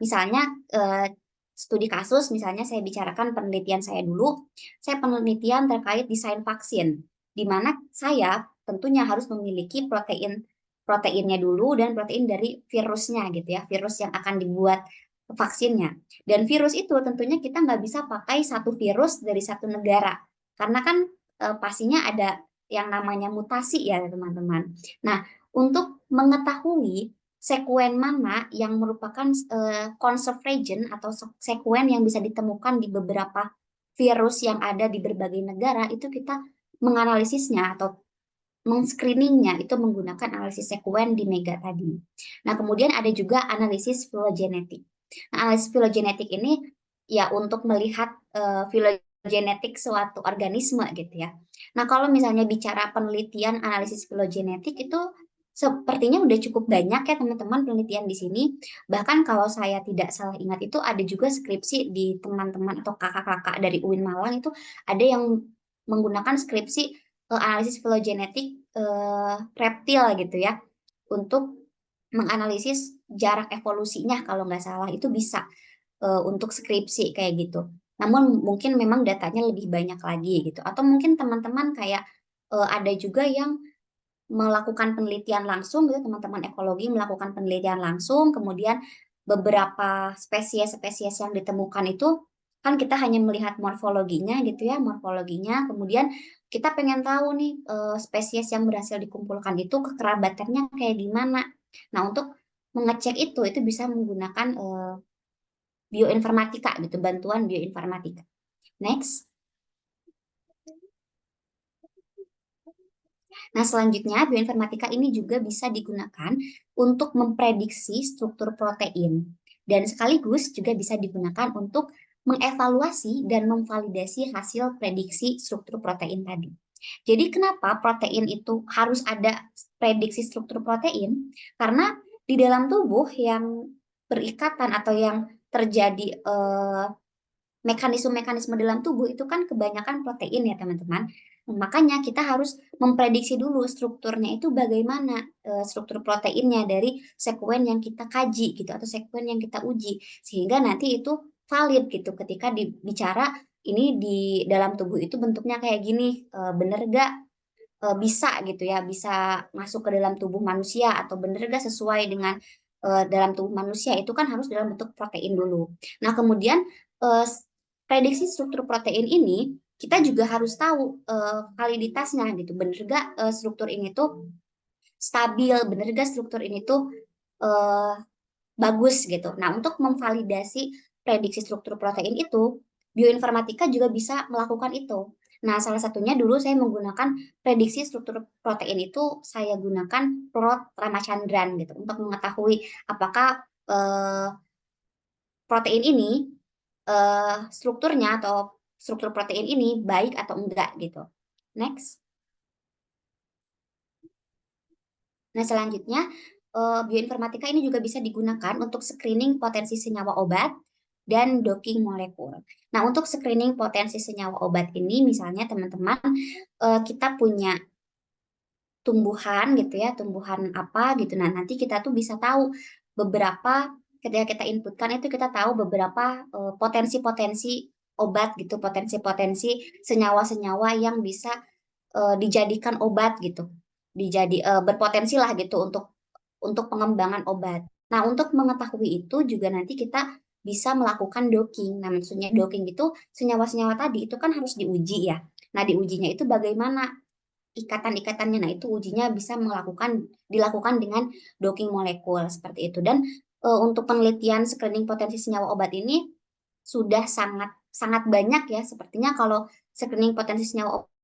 Misalnya studi kasus, misalnya saya bicarakan penelitian saya dulu, saya penelitian terkait desain vaksin, di mana saya tentunya harus memiliki proteinnya dulu dan protein dari virusnya gitu ya, virus yang akan dibuat vaksinnya. Dan virus itu tentunya kita nggak bisa pakai satu virus dari satu negara, karena kan pastinya ada yang namanya mutasi ya teman-teman. Nah, untuk mengetahui sekuen mana yang merupakan conserved region atau sekuen yang bisa ditemukan di beberapa virus yang ada di berbagai negara, itu kita menganalisisnya atau mengscreeningnya itu menggunakan analisis sekuen di Mega tadi. Nah, kemudian ada juga analisis filogenetik. Nah, analisis filogenetik ini ya untuk melihat filogenetik suatu organisme gitu ya. Nah, kalau misalnya bicara penelitian analisis filogenetik itu sepertinya udah cukup banyak ya teman-teman penelitian di sini. Bahkan kalau saya tidak salah ingat itu ada juga skripsi di teman-teman atau kakak-kakak dari UIN Malang itu ada yang menggunakan skripsi analisis filogenetik reptil gitu ya untuk menganalisis jarak evolusinya kalau nggak salah itu bisa untuk skripsi kayak gitu. Namun mungkin memang datanya lebih banyak lagi gitu. Atau mungkin teman-teman kayak ada juga yang melakukan penelitian langsung gitu, teman-teman ekologi melakukan penelitian langsung, kemudian beberapa spesies-spesies yang ditemukan itu kan kita hanya melihat morfologinya gitu ya, morfologinya, kemudian kita pengen tahu nih spesies yang berhasil dikumpulkan itu kekerabatannya kayak gimana. Nah, untuk mengecek itu bisa menggunakan bioinformatika gitu, bantuan bioinformatika. Next. Nah, selanjutnya bioinformatika ini juga bisa digunakan untuk memprediksi struktur protein dan sekaligus juga bisa digunakan untuk mengevaluasi dan memvalidasi hasil prediksi struktur protein tadi. Jadi kenapa protein itu harus ada prediksi struktur protein? Karena di dalam tubuh yang berikatan atau yang terjadi mekanisme-mekanisme dalam tubuh itu kan kebanyakan protein ya teman-teman. Makanya kita harus memprediksi dulu strukturnya itu bagaimana struktur proteinnya dari sekuen yang kita kaji gitu atau sekuen yang kita uji sehingga nanti itu valid gitu ketika dibicara ini di dalam tubuh itu bentuknya kayak gini bener gak bisa gitu ya bisa masuk ke dalam tubuh manusia atau bener gak sesuai dengan dalam tubuh manusia itu kan harus dalam bentuk protein dulu. Nah kemudian prediksi struktur protein ini kita juga harus tahu validitasnya gitu bener gak struktur ini tuh stabil, bener gak struktur ini tuh bagus gitu. Nah untuk memvalidasi prediksi struktur protein itu bioinformatika juga bisa melakukan itu. Nah salah satunya dulu saya menggunakan prediksi struktur protein itu saya gunakan plot Ramachandran gitu untuk mengetahui apakah protein ini strukturnya atau struktur protein ini baik atau enggak gitu. Next. Nah, selanjutnya bioinformatika ini juga bisa digunakan untuk screening potensi senyawa obat dan docking molekul. Nah, untuk screening potensi senyawa obat ini misalnya teman-teman kita punya tumbuhan gitu ya, tumbuhan apa gitu. Nah, nanti kita tuh bisa tahu beberapa ketika kita inputkan itu kita tahu beberapa potensi-potensi obat gitu, potensi-potensi senyawa-senyawa yang bisa dijadikan obat gitu. Berpotensi lah gitu untuk pengembangan obat. Nah, untuk mengetahui itu juga nanti kita bisa melakukan docking. Nah, maksudnya docking itu senyawa-senyawa tadi itu kan harus diuji ya. Nah, diujinya itu bagaimana ikatan-ikatannya. Nah, itu ujinya bisa dilakukan dengan docking molekul seperti itu. Dan untuk penelitian screening potensi senyawa obat ini sudah sangat sangat banyak ya. Sepertinya kalau screening potensi senyawa obat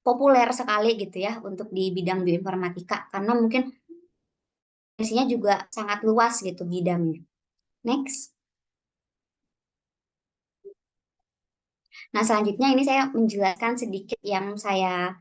populer sekali gitu ya untuk di bidang bioinformatika karena mungkin isinya juga sangat luas gitu bidangnya. Next. Nah, selanjutnya ini saya menjelaskan sedikit yang saya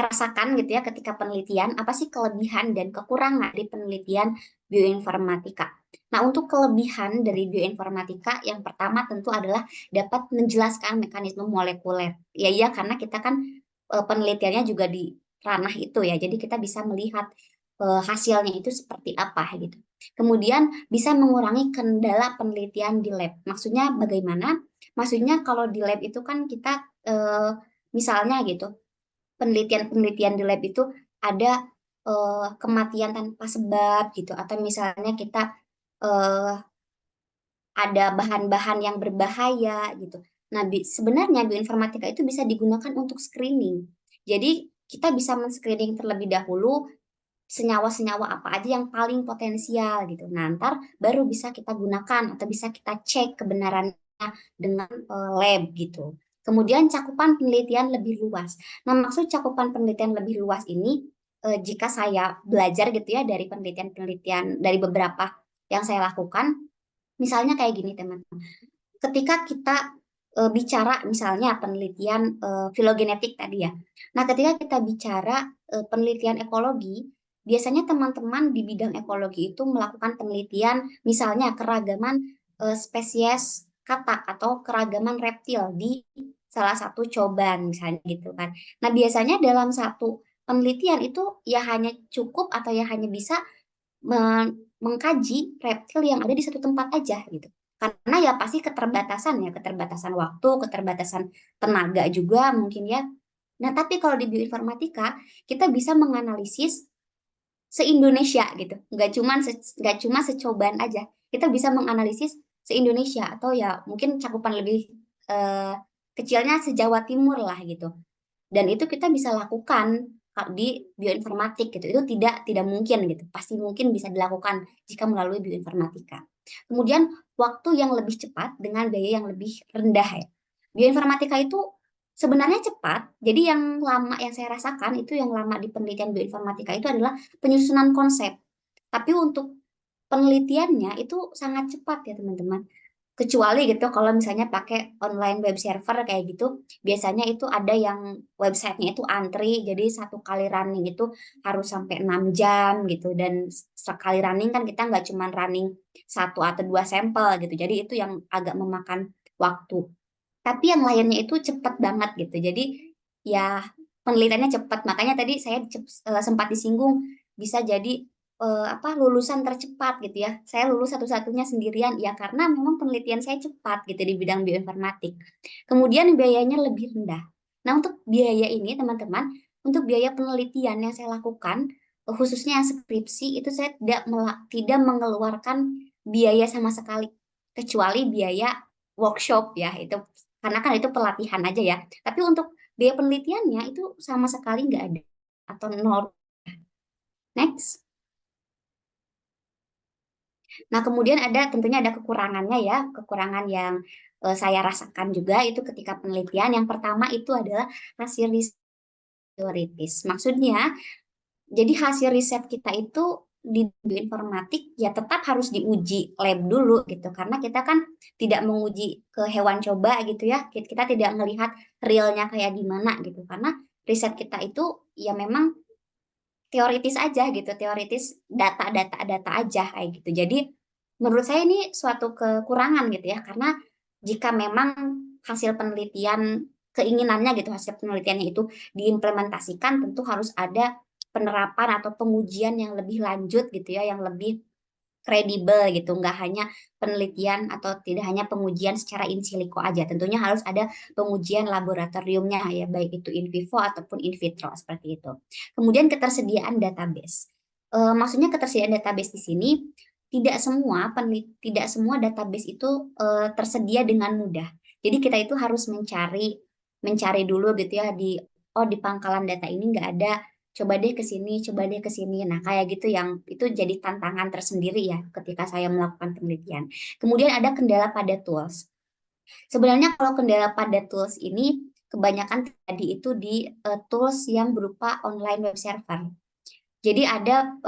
rasakan gitu ya ketika penelitian, apa sih kelebihan dan kekurangan dari penelitian bioinformatika. Nah, untuk kelebihan dari bioinformatika yang pertama tentu adalah dapat menjelaskan mekanisme molekuler. Ya iya karena kita kan penelitiannya juga di ranah itu ya. Jadi kita bisa melihat hasilnya itu seperti apa gitu. Kemudian bisa mengurangi kendala penelitian di lab. Maksudnya bagaimana? Maksudnya kalau di lab itu kan kita misalnya gitu, penelitian-penelitian di lab itu ada kematian tanpa sebab gitu, atau misalnya kita ada bahan-bahan yang berbahaya gitu. Nah, sebenarnya bioinformatika itu bisa digunakan untuk screening. Jadi kita bisa men-screening terlebih dahulu senyawa-senyawa apa aja yang paling potensial gitu. Nah, ntar baru bisa kita gunakan atau bisa kita cek kebenarannya dengan lab gitu. Kemudian cakupan penelitian lebih luas. Nah, maksud cakupan penelitian lebih luas ini, jika saya belajar gitu ya dari penelitian-penelitian dari beberapa yang saya lakukan, misalnya kayak gini teman-teman. Ketika kita bicara misalnya penelitian filogenetik tadi ya. Nah, ketika kita bicara penelitian ekologi, biasanya teman-teman di bidang ekologi itu melakukan penelitian misalnya keragaman spesies katak atau keragaman reptil di salah satu coban misalnya gitu kan. Nah, biasanya dalam satu penelitian itu ya hanya cukup atau ya hanya bisa mengkaji reptil yang ada di satu tempat aja gitu. Karena ya pasti keterbatasan waktu, keterbatasan tenaga juga mungkin ya. Nah, tapi kalau di bioinformatika kita bisa menganalisis se-Indonesia gitu. Nggak cuma secobaan aja. Kita bisa menganalisis se-Indonesia atau ya mungkin cakupan lebih eh, kecilnya se-Jawa Timur lah gitu. Dan itu kita bisa lakukan di bioinformatik gitu. Itu tidak mungkin gitu. Pasti mungkin bisa dilakukan jika melalui bioinformatika. Kemudian waktu yang lebih cepat dengan biaya yang lebih rendah ya. Bioinformatika itu sebenarnya cepat. Jadi yang lama yang saya rasakan itu yang lama di penelitian bioinformatika itu adalah penyusunan konsep. Tapi untuk penelitiannya itu sangat cepat ya teman-teman. Kecuali gitu kalau misalnya pakai online web server kayak gitu, biasanya itu ada yang websitenya itu antri, jadi satu kali running itu harus sampai 6 jam gitu, dan sekali running kan kita nggak cuma running satu atau dua sampel gitu, jadi itu yang agak memakan waktu. Tapi yang lainnya itu cepat banget gitu, jadi ya penelitiannya cepat, makanya tadi saya sempat disinggung bisa jadi lulusan tercepat gitu ya. Saya lulus satu-satunya sendirian ya karena memang penelitian saya cepat gitu di bidang bioinformatik. Kemudian biayanya lebih rendah. Nah, untuk biaya ini teman-teman, untuk biaya penelitian yang saya lakukan khususnya yang skripsi itu saya tidak mengeluarkan biaya sama sekali kecuali biaya workshop ya itu karena kan itu pelatihan aja ya. Tapi untuk biaya penelitiannya itu sama sekali nggak ada atau nol. Next. Nah, kemudian tentunya ada kekurangannya ya, kekurangan yang saya rasakan juga itu ketika penelitian. Yang pertama itu adalah hasil riset teoritis. Maksudnya, jadi hasil riset kita itu di bioinformatik ya tetap harus diuji lab dulu gitu. Karena kita kan tidak menguji ke hewan coba gitu ya. Kita tidak melihat realnya kayak gimana gitu. Karena riset kita itu ya memang teoritis aja gitu, teoritis data aja kayak gitu. Jadi menurut saya ini suatu kekurangan gitu ya, karena jika memang hasil penelitian keinginannya gitu, hasil penelitiannya itu diimplementasikan, tentu harus ada penerapan atau pengujian yang lebih lanjut gitu ya, yang lebih kredibel gitu, nggak hanya penelitian atau tidak hanya pengujian secara in silico aja. Tentunya harus ada pengujian laboratoriumnya ya, baik itu in vivo ataupun in vitro seperti itu. Kemudian ketersediaan database. Maksudnya ketersediaan database di sini tidak semua database itu tersedia dengan mudah. Jadi kita itu harus mencari dulu gitu ya di pangkalan data ini nggak ada, coba deh ke sini, coba deh ke sini. Nah, kayak gitu yang itu jadi tantangan tersendiri ya ketika saya melakukan penelitian. Kemudian ada kendala pada tools. Sebenarnya kalau kendala pada tools ini kebanyakan tadi itu di tools yang berupa online web server. Jadi ada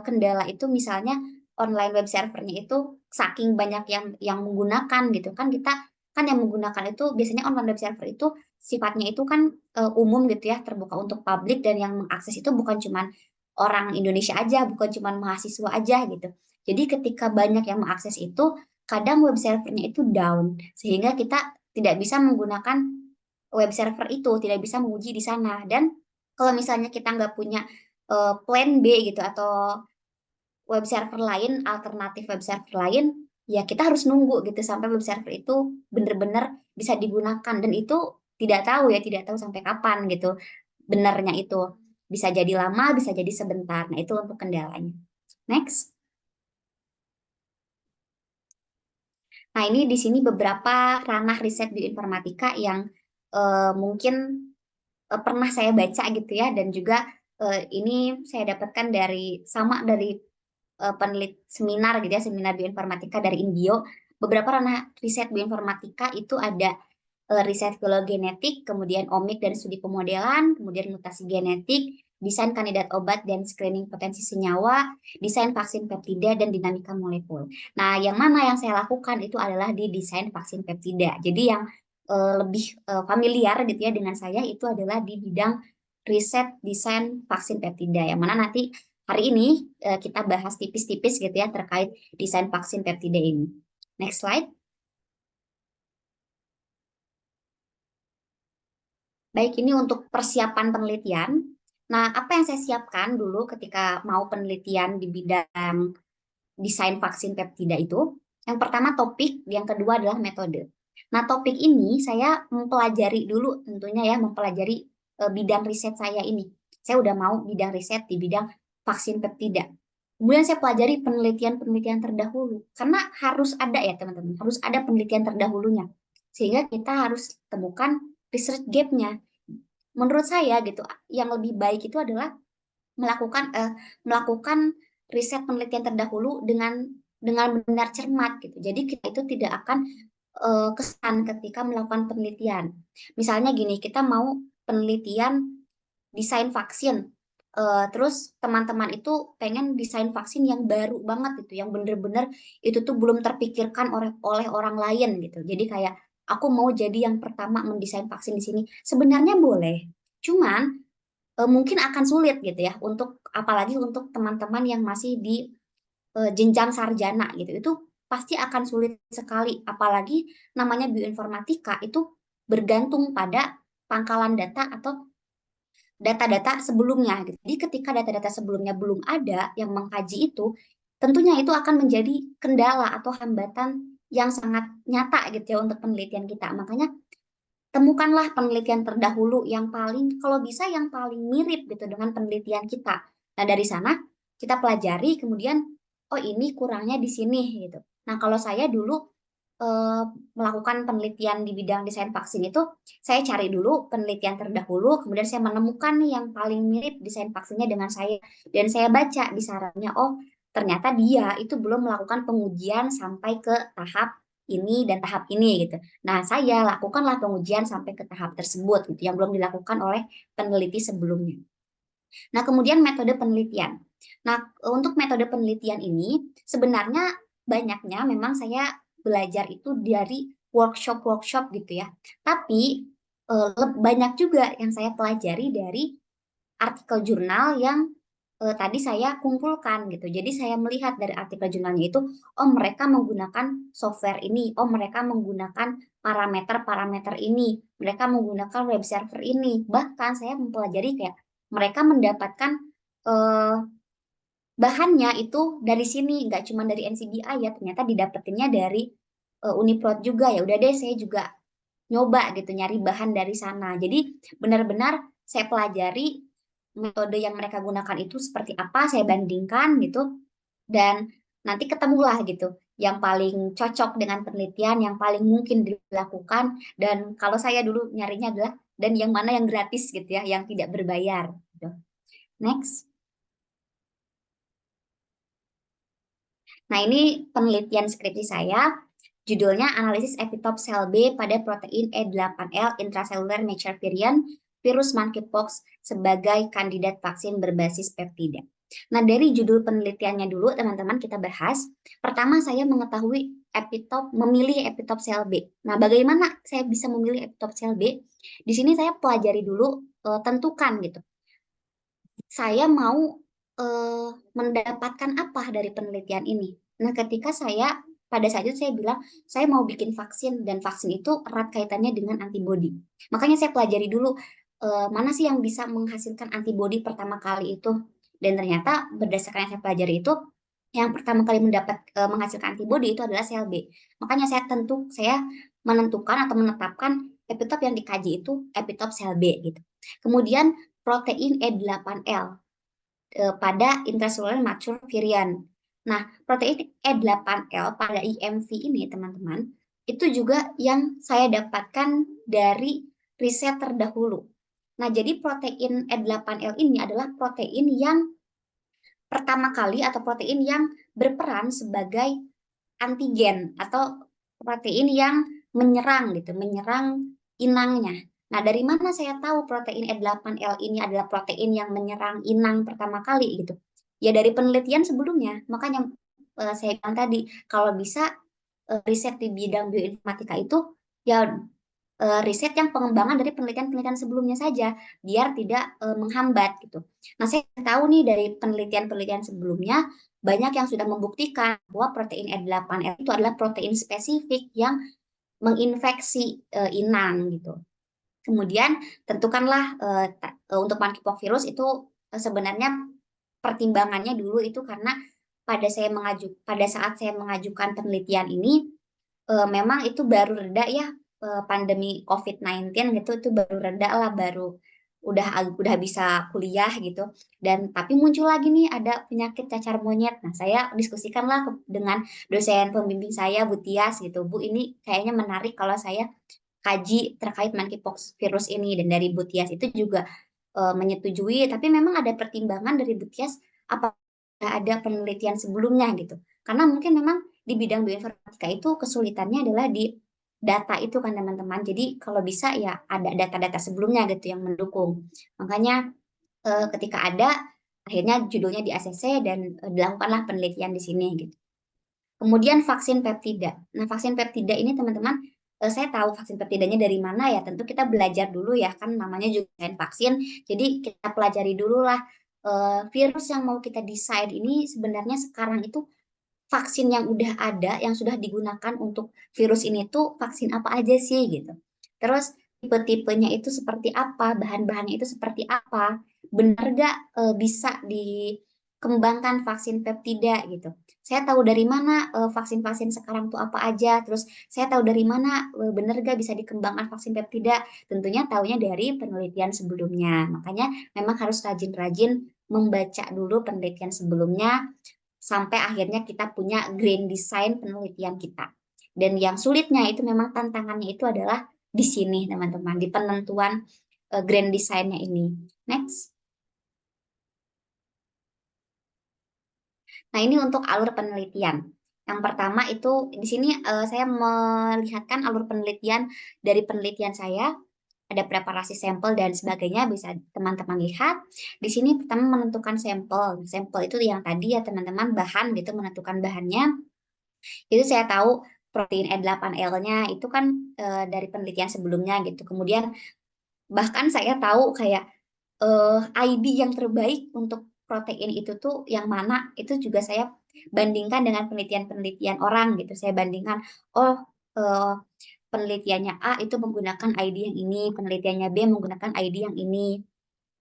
kendala itu misalnya online web servernya itu saking banyak yang menggunakan gitu kan, kita kan yang menggunakan itu biasanya online web server itu sifatnya itu kan umum gitu ya, terbuka untuk publik, dan yang mengakses itu bukan cuma orang Indonesia aja, bukan cuma mahasiswa aja gitu. Jadi ketika banyak yang mengakses itu, kadang web servernya itu down, sehingga kita tidak bisa menggunakan web server itu, tidak bisa menguji di sana. Dan kalau misalnya kita nggak punya plan B gitu atau web server lain, alternatif web server lain, ya kita harus nunggu gitu sampai web server itu benar-benar bisa digunakan, dan itu tidak tahu sampai kapan gitu benarnya itu. Bisa jadi lama, bisa jadi sebentar. Nah, itu untuk kendalanya. Next. Nah, ini di sini beberapa ranah riset bioinformatika yang mungkin pernah saya baca gitu ya, dan juga ini saya dapatkan dari seminar gitu ya, seminar bioinformatika dari Indio. Beberapa ranah riset bioinformatika itu ada riset filogenetik, kemudian omik dan studi pemodelan, kemudian mutasi genetik, desain kandidat obat dan screening potensi senyawa, desain vaksin peptida, dan dinamika molekul. Nah, yang mana yang saya lakukan itu adalah di desain vaksin peptida. Jadi yang lebih familiar gitu ya dengan saya itu adalah di bidang riset desain vaksin peptida, yang mana nanti hari ini kita bahas tipis-tipis gitu ya terkait desain vaksin peptida ini. Next slide. Baik, ini untuk persiapan penelitian. Nah, apa yang saya siapkan dulu ketika mau penelitian di bidang desain vaksin peptida itu? Yang pertama topik, yang kedua adalah metode. Nah, topik ini saya mempelajari dulu tentunya ya, mempelajari bidang riset saya ini. Saya udah mau bidang riset di bidang vaksin peptida. Kemudian saya pelajari penelitian-penelitian terdahulu. Karena harus ada ya teman-teman, harus ada penelitian terdahulunya. Sehingga kita harus temukan research gap-nya. Menurut saya gitu, yang lebih baik itu adalah melakukan riset penelitian terdahulu dengan benar cermat gitu. Jadi kita itu tidak akan kesan ketika melakukan penelitian. Misalnya gini, kita mau penelitian desain vaksin, terus teman-teman itu pengen desain vaksin yang baru banget gitu, yang bener-bener itu tuh belum terpikirkan oleh orang lain gitu. Jadi kayak aku mau jadi yang pertama mendesain vaksin di sini. Sebenarnya boleh, cuman mungkin akan sulit gitu ya untuk apalagi untuk teman-teman yang masih di jenjang sarjana gitu. Itu pasti akan sulit sekali, apalagi namanya bioinformatika itu bergantung pada pangkalan data atau data-data sebelumnya gitu. Jadi ketika data-data sebelumnya belum ada yang mengkaji itu, tentunya itu akan menjadi kendala atau hambatan yang sangat nyata gitu ya untuk penelitian kita. Makanya temukanlah penelitian terdahulu yang paling, kalau bisa yang paling mirip gitu dengan penelitian kita. Nah, dari sana kita pelajari, kemudian, oh ini kurangnya di sini gitu. Nah, kalau saya dulu melakukan penelitian di bidang desain vaksin itu, saya cari dulu penelitian terdahulu, kemudian saya menemukan nih yang paling mirip desain vaksinnya dengan saya. Dan saya baca di sarannya, oh ternyata dia itu belum melakukan pengujian sampai ke tahap ini dan tahap ini gitu. Nah, saya lakukanlah pengujian sampai ke tahap tersebut gitu yang belum dilakukan oleh peneliti sebelumnya. Nah, kemudian metode penelitian. Nah, untuk metode penelitian ini sebenarnya banyaknya memang saya belajar itu dari workshop-workshop gitu ya. Tapi banyak juga yang saya pelajari dari artikel jurnal yang tadi saya kumpulkan gitu. Jadi saya melihat dari artikel jurnalnya itu, oh mereka menggunakan software ini, oh mereka menggunakan parameter-parameter ini, mereka menggunakan web server ini. Bahkan saya mempelajari kayak mereka mendapatkan eh, bahannya itu dari sini, nggak cuma dari NCBI ya, ternyata didapetinnya dari Uniprot juga. Ya udah deh, saya juga nyoba gitu nyari bahan dari sana. Jadi benar-benar saya pelajari metode yang mereka gunakan itu seperti apa, saya bandingkan gitu, dan nanti ketemulah gitu yang paling cocok dengan penelitian, yang paling mungkin dilakukan, dan kalau saya dulu nyarinya adalah dan yang mana yang gratis gitu ya, yang tidak berbayar gitu. Next. Nah, ini penelitian skripsi saya, judulnya analisis epitop sel B pada protein E8L intracellular mature virion virus monkeypox sebagai kandidat vaksin berbasis peptida. Nah, dari judul penelitiannya dulu teman-teman kita bahas. Pertama saya mengetahui memilih epitop sel B. Nah, bagaimana saya bisa memilih epitop sel B? Di sini saya pelajari dulu, tentukan gitu. Saya mau mendapatkan apa dari penelitian ini. Nah, ketika pada saat itu saya bilang, saya mau bikin vaksin, dan vaksin itu erat kaitannya dengan antibodi. Makanya saya pelajari dulu, mana sih yang bisa menghasilkan antibodi pertama kali itu. Dan ternyata berdasarkan yang saya pelajari itu, yang pertama kali menghasilkan antibodi itu adalah sel B. Makanya saya menentukan atau menetapkan epitop yang dikaji itu epitop sel B gitu. Kemudian protein E8L pada intracellular mature virion. Nah, protein E8L pada IMV ini, teman-teman, itu juga yang saya dapatkan dari riset terdahulu. Nah, jadi protein E8L ini adalah protein yang pertama kali atau protein yang berperan sebagai antigen atau protein yang menyerang gitu, menyerang inangnya. Nah, dari mana saya tahu protein E8L ini adalah protein yang menyerang inang pertama kali gitu? Ya dari penelitian sebelumnya. Makanya saya bilang tadi, kalau bisa riset di bidang bioinformatika itu ya riset yang pengembangan dari penelitian-penelitian sebelumnya saja, biar tidak menghambat gitu. Nah, saya tahu nih dari penelitian-penelitian sebelumnya, banyak yang sudah membuktikan bahwa protein E8L itu adalah protein spesifik yang menginfeksi inang gitu. Kemudian tentukanlah untuk monkeypox virus itu sebenarnya pertimbangannya dulu itu karena pada saat saya mengajukan penelitian ini memang itu baru reda ya pandemi COVID-19 gitu, itu baru reda lah, baru udah bisa kuliah gitu. Dan tapi muncul lagi nih ada penyakit cacar monyet. Nah, saya diskusikanlah dengan dosen pembimbing saya Bu Tias gitu. Bu, ini kayaknya menarik kalau saya kaji terkait monkeypox virus ini, dan dari Bu Tias itu juga menyetujui, tapi memang ada pertimbangan dari Bu Tias apa ada penelitian sebelumnya gitu. Karena mungkin memang di bidang bioinformatika itu kesulitannya adalah di data itu kan teman-teman. Jadi kalau bisa ya ada data-data sebelumnya gitu yang mendukung. Makanya ketika ada akhirnya judulnya di ACC dan dilakukanlah penelitian di sini gitu. Kemudian vaksin peptida. Nah, vaksin peptida ini teman-teman, saya tahu vaksin peptidanya dari mana ya. Tentu kita belajar dulu ya, kan namanya juga vaksin. Jadi kita pelajari dulu lah virus yang mau kita desain ini sebenarnya sekarang itu vaksin yang udah ada, yang sudah digunakan untuk virus ini tuh vaksin apa aja sih gitu. Terus tipe-tipenya itu seperti apa, bahan-bahannya itu seperti apa, benar gak bisa dikembangkan vaksin peptida gitu. Saya tahu dari mana vaksin-vaksin sekarang tuh apa aja, terus saya tahu dari mana benar gak bisa dikembangkan vaksin peptida, tentunya tahunya dari penelitian sebelumnya. Makanya memang harus rajin-rajin membaca dulu penelitian sebelumnya, sampai akhirnya kita punya grand design penelitian kita. Dan yang sulitnya itu memang tantangannya itu adalah di sini teman-teman, di penentuan grand design-nya ini. Next. Nah, ini untuk alur penelitian. Yang pertama itu di sini saya melihatkan alur penelitian dari penelitian saya, ada preparasi sampel dan sebagainya, bisa teman-teman lihat. Di sini pertama menentukan sampel. Sampel itu yang tadi ya teman-teman, bahan gitu, menentukan bahannya. Itu saya tahu protein E8L-nya itu kan dari penelitian sebelumnya gitu. Kemudian bahkan saya tahu kayak ID yang terbaik untuk protein itu tuh yang mana, itu juga saya bandingkan dengan penelitian-penelitian orang gitu. Saya bandingkan, oh eh, penelitiannya A itu menggunakan ID yang ini, penelitiannya B menggunakan ID yang ini.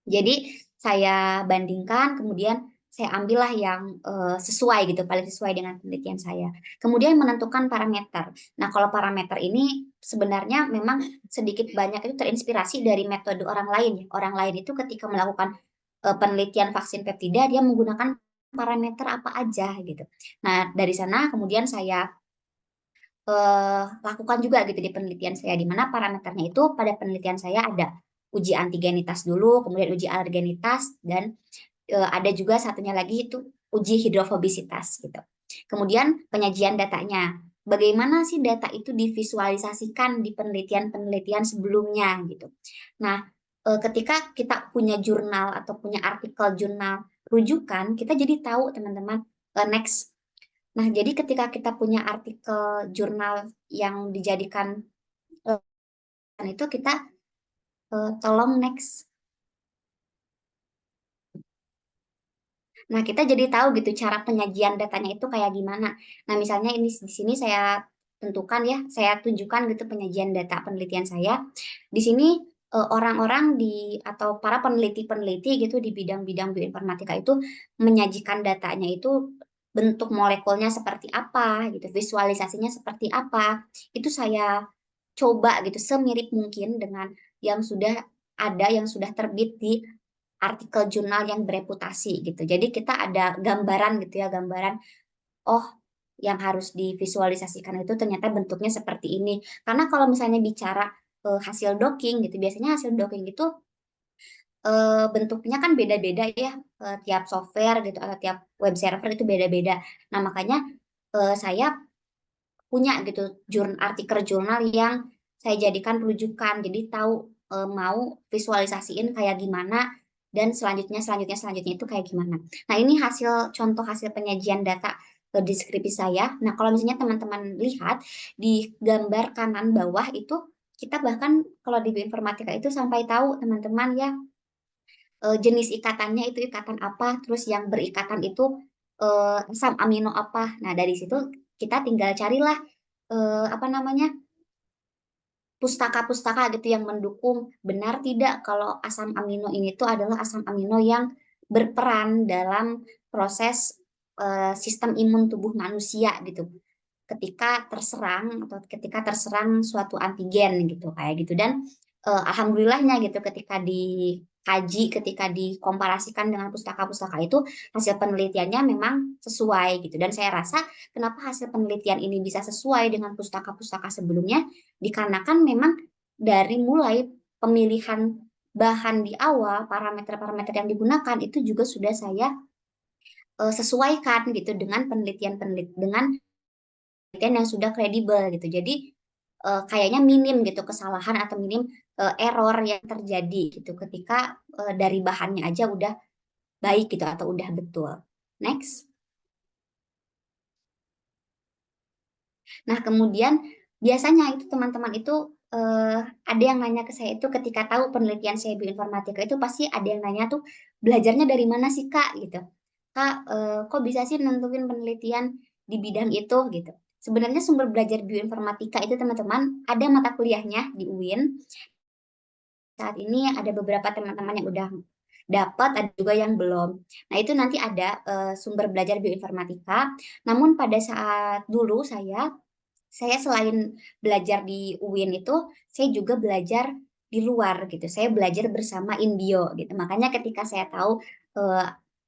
Jadi saya bandingkan, kemudian saya ambillah yang sesuai gitu, paling sesuai dengan penelitian saya. Kemudian menentukan parameter. Nah, kalau parameter ini sebenarnya memang sedikit banyak itu terinspirasi dari metode orang lain ya. Orang lain itu ketika melakukan penelitian vaksin peptida, dia menggunakan parameter apa aja gitu. Nah, dari sana kemudian saya lakukan juga gitu di penelitian saya, di mana parameternya itu pada penelitian saya ada uji antigenitas dulu, kemudian uji alergenitas, dan ada juga satunya lagi itu uji hidrofobisitas gitu. Kemudian penyajian datanya, bagaimana sih data itu divisualisasikan di penelitian-penelitian sebelumnya gitu. Nah, ketika kita punya jurnal atau punya artikel jurnal rujukan, kita jadi tahu teman-teman next. Nah, jadi ketika kita punya artikel jurnal yang dijadikan itu kita tolong next. Nah, kita jadi tahu gitu cara penyajian datanya itu kayak gimana. Nah, misalnya ini di sini saya tentukan ya, saya tunjukkan gitu penyajian data penelitian saya. Di sini orang-orang di atau para peneliti-peneliti gitu di bidang-bidang bioinformatika itu menyajikan datanya itu bentuk molekulnya seperti apa gitu, visualisasinya seperti apa. Itu saya coba gitu semirip mungkin dengan yang sudah ada, yang sudah terbit di artikel jurnal yang bereputasi gitu. Jadi kita ada gambaran gitu ya, gambaran oh yang harus divisualisasikan itu ternyata bentuknya seperti ini. Karena kalau misalnya bicara hasil docking gitu, biasanya hasil docking itu bentuknya kan beda-beda ya, tiap software gitu atau tiap web server itu beda-beda. Nah, makanya saya punya gitu artikel jurnal yang saya jadikan rujukan, jadi tahu mau visualisasiin kayak gimana dan selanjutnya itu kayak gimana. Nah, ini contoh hasil penyajian data di skripsi saya. Nah, kalau misalnya teman-teman lihat di gambar kanan bawah itu, kita bahkan kalau di bioinformatika itu sampai tahu teman-teman ya, jenis ikatannya itu ikatan apa, terus yang berikatan itu asam amino apa. Nah, dari situ kita tinggal carilah apa namanya, pustaka-pustaka gitu yang mendukung benar tidak kalau asam amino ini tuh adalah asam amino yang berperan dalam proses sistem imun tubuh manusia gitu, ketika terserang suatu antigen gitu, kayak gitu. Dan alhamdulillahnya gitu, ketika dikomparasikan dengan pustaka-pustaka itu, hasil penelitiannya memang sesuai gitu. Dan saya rasa kenapa hasil penelitian ini bisa sesuai dengan pustaka-pustaka sebelumnya, dikarenakan memang dari mulai pemilihan bahan di awal, parameter-parameter yang digunakan itu juga sudah saya sesuaikan gitu dengan penelitian yang sudah kredibel gitu. Jadi kayaknya minim gitu kesalahan atau minim error yang terjadi gitu ketika dari bahannya aja udah baik gitu atau udah betul. Next. Nah, kemudian biasanya itu teman-teman itu ada yang nanya ke saya itu ketika tahu penelitian saya bioinformatika itu pasti ada yang nanya tuh, belajarnya dari mana sih Kak gitu. Kak, kok bisa sih nentuin penelitian di bidang itu gitu. Sebenarnya sumber belajar bioinformatika itu teman-teman ada mata kuliahnya di UIN. Saat ini ada beberapa teman-teman yang udah dapat, ada juga yang belum. Nah, itu nanti ada sumber belajar bioinformatika. Namun pada saat dulu saya selain belajar di UIN itu, saya juga belajar di luar gitu. Saya belajar bersama Inbio gitu. Makanya ketika saya tahu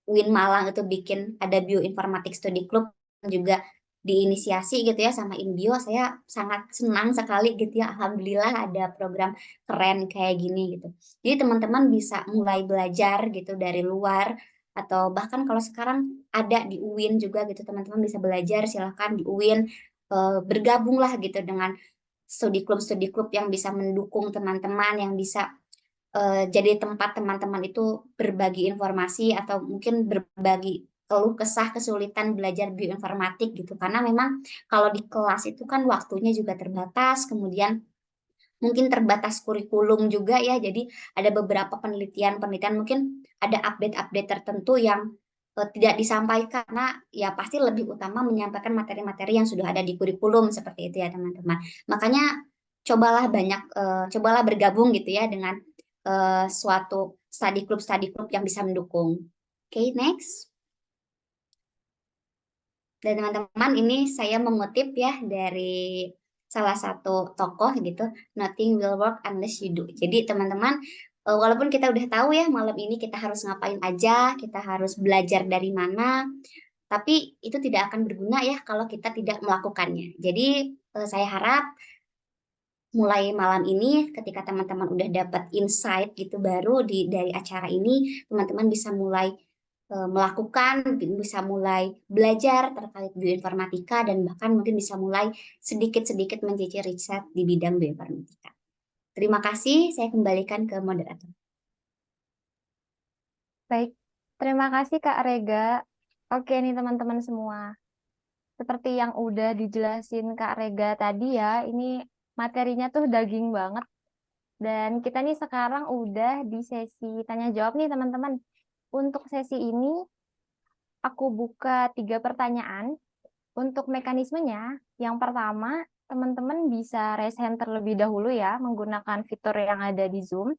UIN Malang itu bikin ada bioinformatik study club juga diinisiasi gitu ya sama Inbio, saya sangat senang sekali gitu ya. Alhamdulillah ada program keren kayak gini gitu. Jadi teman-teman bisa mulai belajar gitu dari luar, atau bahkan kalau sekarang ada di UIN juga gitu, teman-teman bisa belajar, silahkan di UIN bergabunglah gitu dengan studi klub yang bisa mendukung teman-teman, yang bisa jadi tempat teman-teman itu berbagi informasi atau mungkin berbagi keluh kesah kesulitan belajar bioinformatik gitu. Karena memang kalau di kelas itu kan waktunya juga terbatas, kemudian mungkin terbatas kurikulum juga ya. Jadi ada beberapa penelitian mungkin ada update-update tertentu yang tidak disampaikan, karena ya pasti lebih utama menyampaikan materi-materi yang sudah ada di kurikulum seperti itu ya teman-teman. Makanya cobalah bergabung gitu ya dengan suatu study club yang bisa mendukung. Oke, next. Dan teman-teman, ini saya mengutip ya dari salah satu tokoh gitu, nothing will work unless you do. Jadi teman-teman, walaupun kita udah tahu ya malam ini kita harus ngapain aja, kita harus belajar dari mana, tapi itu tidak akan berguna ya kalau kita tidak melakukannya. Jadi saya harap mulai malam ini ketika teman-teman udah dapat insight gitu baru dari acara ini, teman-teman bisa mulai melakukan, bisa mulai belajar terkait bioinformatika, dan bahkan mungkin bisa mulai sedikit-sedikit menjadi riset di bidang bioinformatika. Terima kasih, saya kembalikan ke moderator. Baik, terima kasih Kak Rega. Oke nih teman-teman semua. Seperti yang udah dijelasin Kak Rega tadi ya, ini materinya tuh daging banget. Dan kita nih sekarang udah di sesi tanya jawab nih teman-teman. Untuk sesi ini, aku buka 3 pertanyaan. Untuk mekanismenya, yang pertama, teman-teman bisa raise hand terlebih dahulu ya, menggunakan fitur yang ada di Zoom.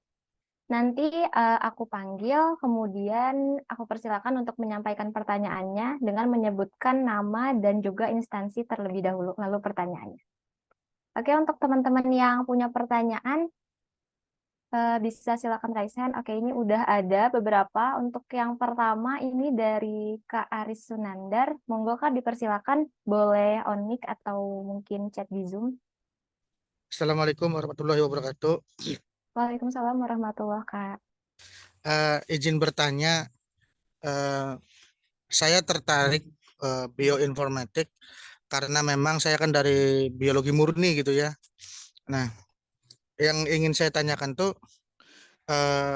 Nanti aku panggil, kemudian aku persilakan untuk menyampaikan pertanyaannya dengan menyebutkan nama dan juga instansi terlebih dahulu, lalu pertanyaannya. Oke, untuk teman-teman yang punya pertanyaan, bisa silakan raise hand. Oke, ini udah ada beberapa. Untuk yang pertama ini dari Kak Aris Sunandar. Monggo Kak dipersilakan, boleh on mic atau mungkin chat di Zoom. Assalamualaikum warahmatullahi wabarakatuh. Waalaikumsalam warahmatullahi wabarakatuh. Izin bertanya, saya tertarik bioinformatik karena memang saya kan dari biologi murni gitu ya. Nah, yang ingin saya tanyakan tuh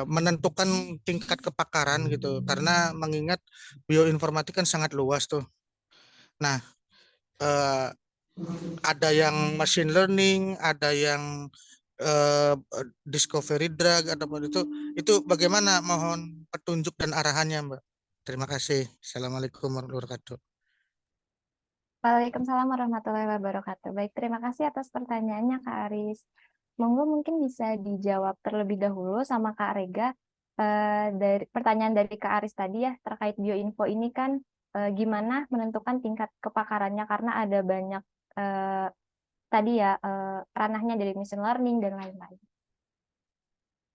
menentukan tingkat kepakaran gitu, karena mengingat bioinformatik kan sangat luas tuh. Nah, eh, ada yang machine learning, ada yang discovery drug ataupun itu bagaimana? Mohon petunjuk dan arahannya, Mbak. Terima kasih. Assalamualaikum warahmatullahi wabarakatuh. Waalaikumsalam warahmatullahi wabarakatuh. Baik, terima kasih atas pertanyaannya Kak Aris. Monggo mungkin bisa dijawab terlebih dahulu sama Kak Rega. Dari pertanyaan dari Kak Aris tadi ya terkait bioinfo ini kan gimana menentukan tingkat kepakarannya karena ada banyak tadi ya ranahnya dari machine learning dan lain-lain.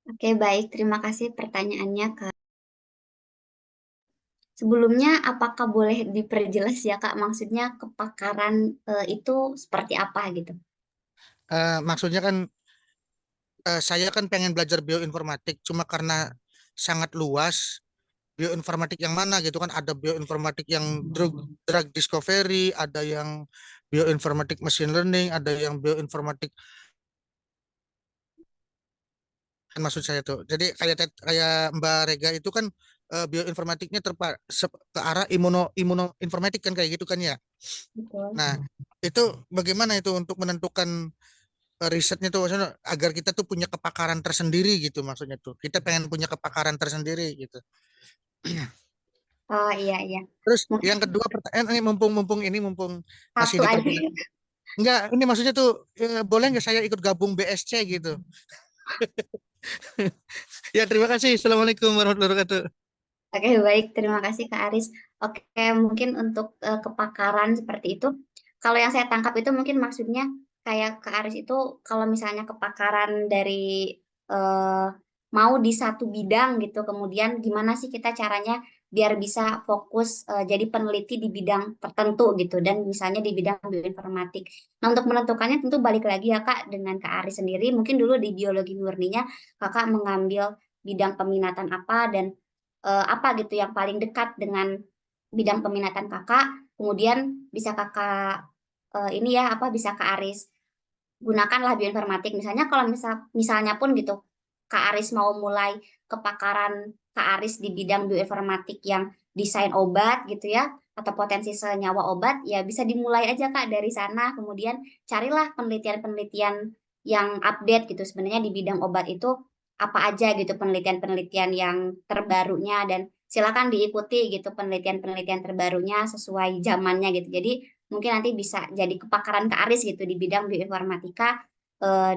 Oke, baik. Terima kasih pertanyaannya, Kak. Sebelumnya, apakah boleh diperjelas ya, Kak? Maksudnya kepakaran itu seperti apa gitu? Maksudnya kan saya kan pengen belajar bioinformatik, cuma karena sangat luas, bioinformatik yang mana gitu kan, ada bioinformatik yang drug discovery, ada yang bioinformatik machine learning, ada yang bioinformatik, kan maksud saya tuh. Jadi kayak Mbak Rega itu kan bioinformatiknya ke arah imunoinformatik kan kayak gitu kan ya. Betul. Nah, itu bagaimana itu untuk menentukan risetnya tuh, maksudnya agar kita tuh punya kepakaran tersendiri gitu, maksudnya tuh. Kita pengen punya kepakaran tersendiri gitu. Oh, iya, iya. Terus Mungkin yang kedua pertanyaan ini mumpung masih satu di aja. perkenalan. Enggak, ini maksudnya tuh boleh nggak saya ikut gabung BSC gitu? Ya, terima kasih. Assalamualaikum warahmatullahi wabarakatuh. Oke, baik. Terima kasih, Kak Aris. Oke, mungkin untuk kepakaran seperti itu, kalau yang saya tangkap itu mungkin maksudnya kayak Kak Aris itu kalau misalnya kepakaran dari eh, mau di satu bidang gitu, kemudian gimana sih kita caranya biar bisa fokus jadi peneliti di bidang tertentu gitu, dan misalnya di bidang bioinformatik. Nah, untuk menentukannya tentu balik lagi ya Kak dengan Kak Aris sendiri, mungkin dulu di biologi murninya Kakak mengambil bidang peminatan apa dan apa gitu yang paling dekat dengan bidang peminatan kakak, kemudian bisa kakak ini ya apa bisa Kak Aris gunakanlah bioinformatik. Misalnya kalau misalnya pun gitu Kak Aris mau mulai kepakaran Kak Aris di bidang bioinformatik yang desain obat gitu ya atau potensi senyawa obat, ya bisa dimulai aja Kak dari sana, kemudian carilah penelitian-penelitian yang update gitu sebenarnya di bidang obat itu apa aja gitu penelitian-penelitian yang terbarunya, dan silakan diikuti gitu penelitian-penelitian terbarunya sesuai zamannya gitu. Jadi mungkin nanti bisa jadi kepakaran Kak Aris gitu di bidang bioinformatika,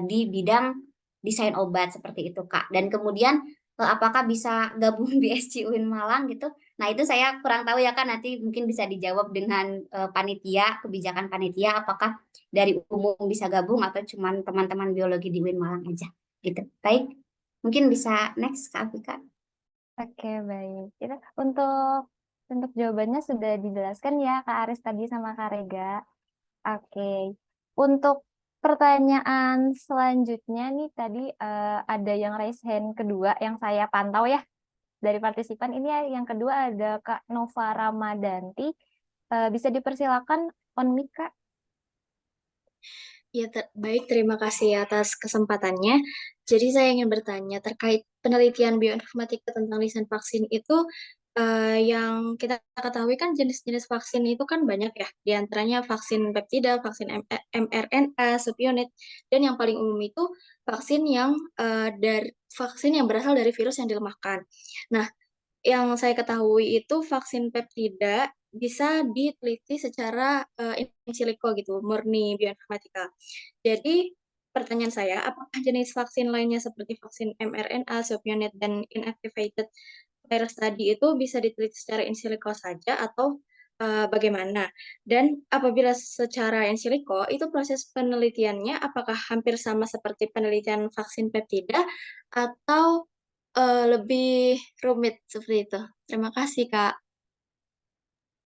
di bidang desain obat seperti itu Kak. Dan kemudian apakah bisa gabung di SC UIN Malang gitu? Nah itu saya kurang tahu ya Kak, nanti mungkin bisa dijawab dengan panitia, kebijakan panitia, apakah dari umum bisa gabung atau cuman teman-teman biologi di UIN Malang aja gitu. Baik, mungkin bisa next Kak Afika. Oke, baik. Untuk jawabannya sudah dijelaskan ya Kak Aris tadi sama Kak Rega. Oke. Untuk pertanyaan selanjutnya nih tadi ada yang raise hand kedua yang saya pantau ya dari partisipan ini ya, yang kedua ada Kak Nova Ramadanti. Bisa dipersilakan on mic Kak. Ya, baik, terima kasih atas kesempatannya. Jadi saya ingin bertanya terkait penelitian bioinformatika tentang desain vaksin itu, yang kita ketahui kan jenis-jenis vaksin itu kan banyak ya, di antaranya vaksin peptida, vaksin mRNA, subunit, dan yang paling umum itu vaksin yang berasal dari virus yang dilemahkan. Nah, yang saya ketahui itu vaksin peptida bisa diteliti secara in silico gitu, murni bioinformatika. Jadi pertanyaan saya, apakah jenis vaksin lainnya seperti vaksin mRNA, subunit, dan inactivated virus tadi itu bisa diteliti secara in silico saja atau bagaimana? Dan apabila secara in silico, itu proses penelitiannya apakah hampir sama seperti penelitian vaksin peptida atau lebih rumit seperti itu? Terima kasih, Kak.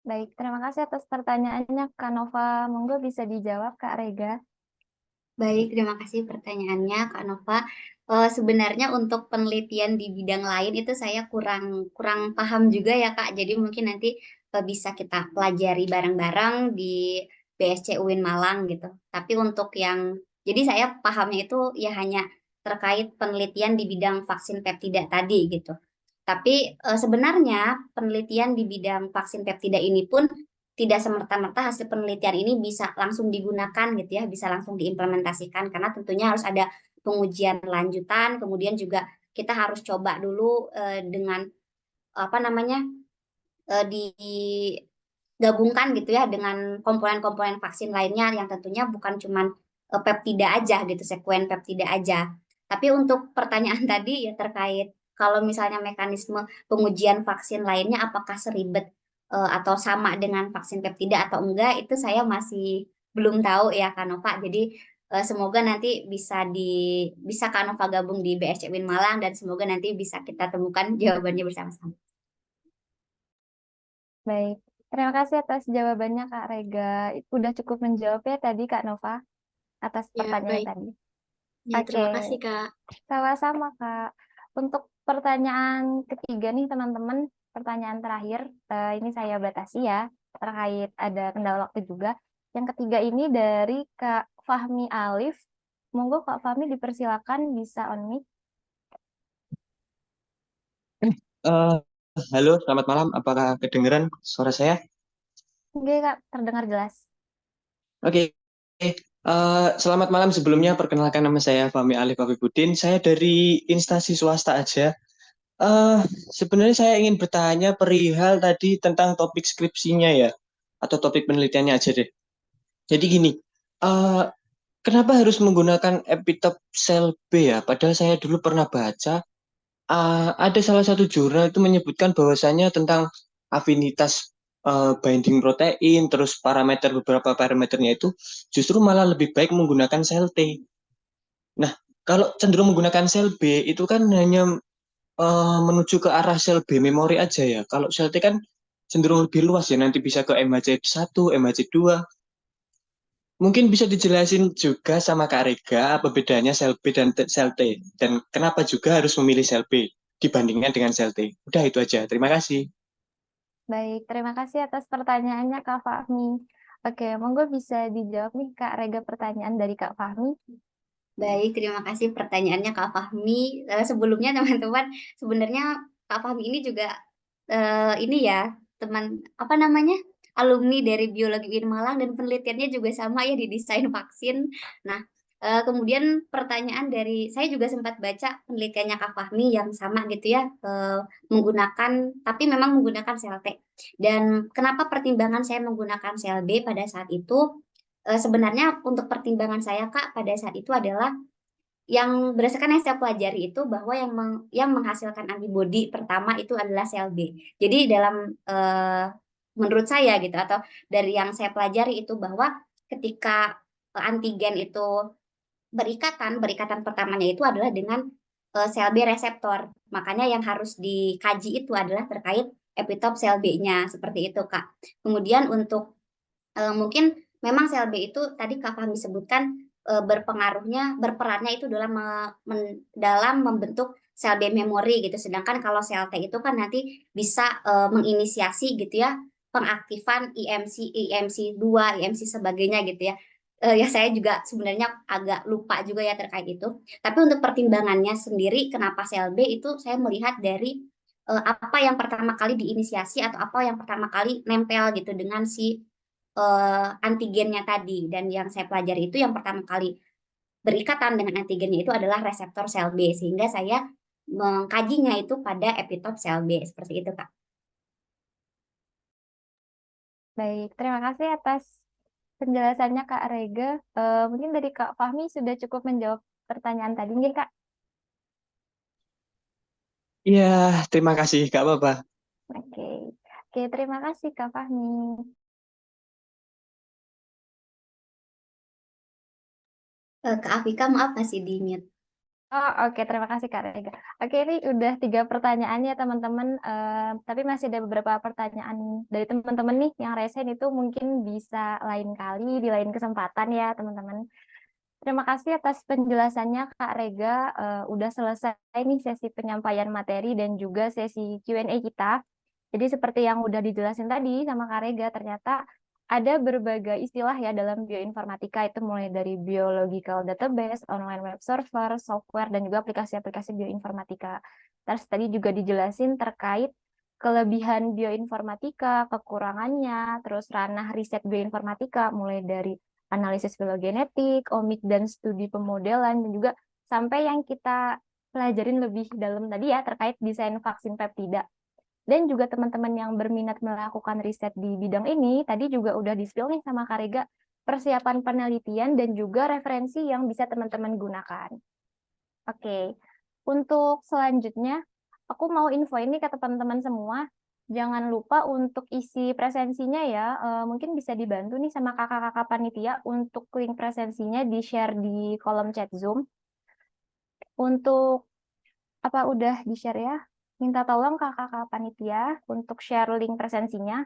Baik, terima kasih atas pertanyaannya Kak Nova. Monggo bisa dijawab Kak Rega. Baik, terima kasih pertanyaannya Kak Nova. Sebenarnya untuk penelitian di bidang lain itu saya kurang kurang paham juga ya Kak. Jadi mungkin nanti bisa kita pelajari bareng-bareng di BSC UIN Malang gitu. Tapi untuk yang jadi saya pahamnya itu ya hanya terkait penelitian di bidang vaksin peptida tadi gitu. Tapi sebenarnya penelitian di bidang vaksin peptida ini pun tidak semerta-merta hasil penelitian ini bisa langsung digunakan gitu ya, bisa langsung diimplementasikan karena tentunya harus ada pengujian lanjutan, kemudian juga kita harus coba dulu dengan apa namanya digabungkan gitu ya dengan komponen-komponen vaksin lainnya yang tentunya bukan cuma peptida aja gitu, sekuen peptida aja. Tapi untuk pertanyaan tadi ya terkait kalau misalnya mekanisme pengujian vaksin lainnya apakah seribet atau sama dengan vaksin peptida atau enggak, itu saya masih belum tahu ya Kanova. Jadi semoga nanti bisa Kanova gabung di BSC Win Malang dan semoga nanti bisa kita temukan jawabannya bersama-sama. Baik, terima kasih atas jawabannya Kak Rega. Udah cukup menjawab ya tadi Kak Nova atas Ya, pertanyaan baik. tadi. Ya, terima Oke, kasih, Kak. sama-sama Kak. Untuk pertanyaan ketiga nih teman-teman, pertanyaan terakhir, ini saya batasi ya, terkait ada kendala waktu juga. Yang ketiga ini dari Kak Fahmi Alif. Monggo Kak Fahmi dipersilakan bisa on mic. Eh, halo, selamat malam. Apakah kedengeran suara saya? Oke Kak, terdengar jelas. Oke. Selamat malam sebelumnya. Perkenalkan nama saya Fahmi Alif Afifudin. Saya dari instansi swasta aja. Eh, Sebenarnya saya ingin bertanya perihal tadi tentang topik skripsinya ya, atau topik penelitiannya aja deh. Jadi gini, eh, kenapa harus menggunakan epitope sel B ya? Padahal saya dulu pernah baca ada salah satu jurnal itu menyebutkan bahwasannya tentang afinitas binding protein, terus beberapa parameternya itu justru malah lebih baik menggunakan sel T. Nah, kalau cenderung menggunakan sel B itu kan hanya menuju ke arah sel B memori aja ya. Kalau sel T kan cenderung lebih luas ya, nanti bisa ke MHC1, MHC2. Mungkin bisa dijelasin juga sama Kak Rega apa bedanya sel B dan sel T dan kenapa juga harus memilih sel B dibandingkan dengan sel T. Udah itu aja. Terima kasih. Baik, terima kasih atas pertanyaannya Kak Fahmi. Oke, monggo bisa dijawab nih Kak Rega pertanyaan dari Kak Fahmi. Baik, terima kasih pertanyaannya Kak Fahmi. Sebelumnya teman-teman, sebenarnya Kak Fahmi ini juga ini ya teman apa namanya alumni dari Biologi UIN Malang dan penelitiannya juga sama ya di desain vaksin. Nah, kemudian pertanyaan dari saya juga sempat baca penelitiannya Kak Fahmi yang sama gitu ya menggunakan tapi memang menggunakan sel T. Dan kenapa pertimbangan saya menggunakan sel B pada saat itu? Sebenarnya untuk pertimbangan saya Kak pada saat itu adalah yang berdasarkan yang saya pelajari itu bahwa yang menghasilkan antibodi pertama itu adalah sel B. Jadi dalam menurut saya gitu atau dari yang saya pelajari itu bahwa ketika antigen itu berikatan pertamanya itu adalah dengan sel B reseptor. Makanya yang harus dikaji itu adalah terkait epitop sel B-nya seperti itu Kak. Kemudian untuk mungkin memang sel B itu tadi Kak Fahmi sebutkan berperannya itu dalam membentuk sel B memori gitu. Sedangkan kalau sel T itu kan nanti bisa menginisiasi gitu ya pengaktifan IMC2, IMC sebagainya gitu ya. Ya saya juga sebenarnya agak lupa juga ya terkait itu. Tapi untuk pertimbangannya sendiri kenapa sel B itu saya melihat dari apa yang pertama kali diinisiasi atau apa yang pertama kali nempel gitu dengan si antigennya tadi. Dan yang saya pelajari itu yang pertama kali berikatan dengan antigennya itu adalah reseptor sel B. Sehingga saya mengkajinya itu pada epitop sel B. Seperti itu, Kak. Baik, terima kasih atas penjelasannya Kak Rega. Mungkin dari Kak Fahmi sudah cukup menjawab pertanyaan tadi, mungkin Kak? Iya, terima kasih. Gak apa-apa. Oke, oke, terima kasih Kak Fahmi. Kak Afika, maaf masih di mute. Oh, oke, terima kasih Kak Rega. Oke, ini udah 3 pertanyaan ya teman-teman. Tapi masih ada beberapa pertanyaan dari teman-teman nih yang resen itu mungkin bisa lain kali, di lain kesempatan ya teman-teman. Terima kasih atas penjelasannya Kak Rega. Udah selesai nih sesi penyampaian materi dan juga sesi Q&A kita. Jadi seperti yang udah dijelasin tadi sama Kak Rega, ternyata ada berbagai istilah ya dalam bioinformatika, itu mulai dari biological database, online web server, software, dan juga aplikasi-aplikasi bioinformatika. Terus tadi juga dijelasin terkait kelebihan bioinformatika, kekurangannya, terus ranah riset bioinformatika, mulai dari analisis filogenetik, omik, dan studi pemodelan, dan juga sampai yang kita pelajarin lebih dalam tadi ya, terkait desain vaksin peptida. Dan juga teman-teman yang berminat melakukan riset di bidang ini, tadi juga udah di-spill nih sama Kak Rega, persiapan penelitian dan juga referensi yang bisa teman-teman gunakan. Oke, untuk selanjutnya, aku mau info ini ke teman-teman semua, jangan lupa untuk isi presensinya ya, mungkin bisa dibantu nih sama kakak-kakak panitia untuk link presensinya di-share di kolom chat Zoom. Untuk apa udah di-share ya? Minta tolong kakak-kakak panitia untuk share link presensinya.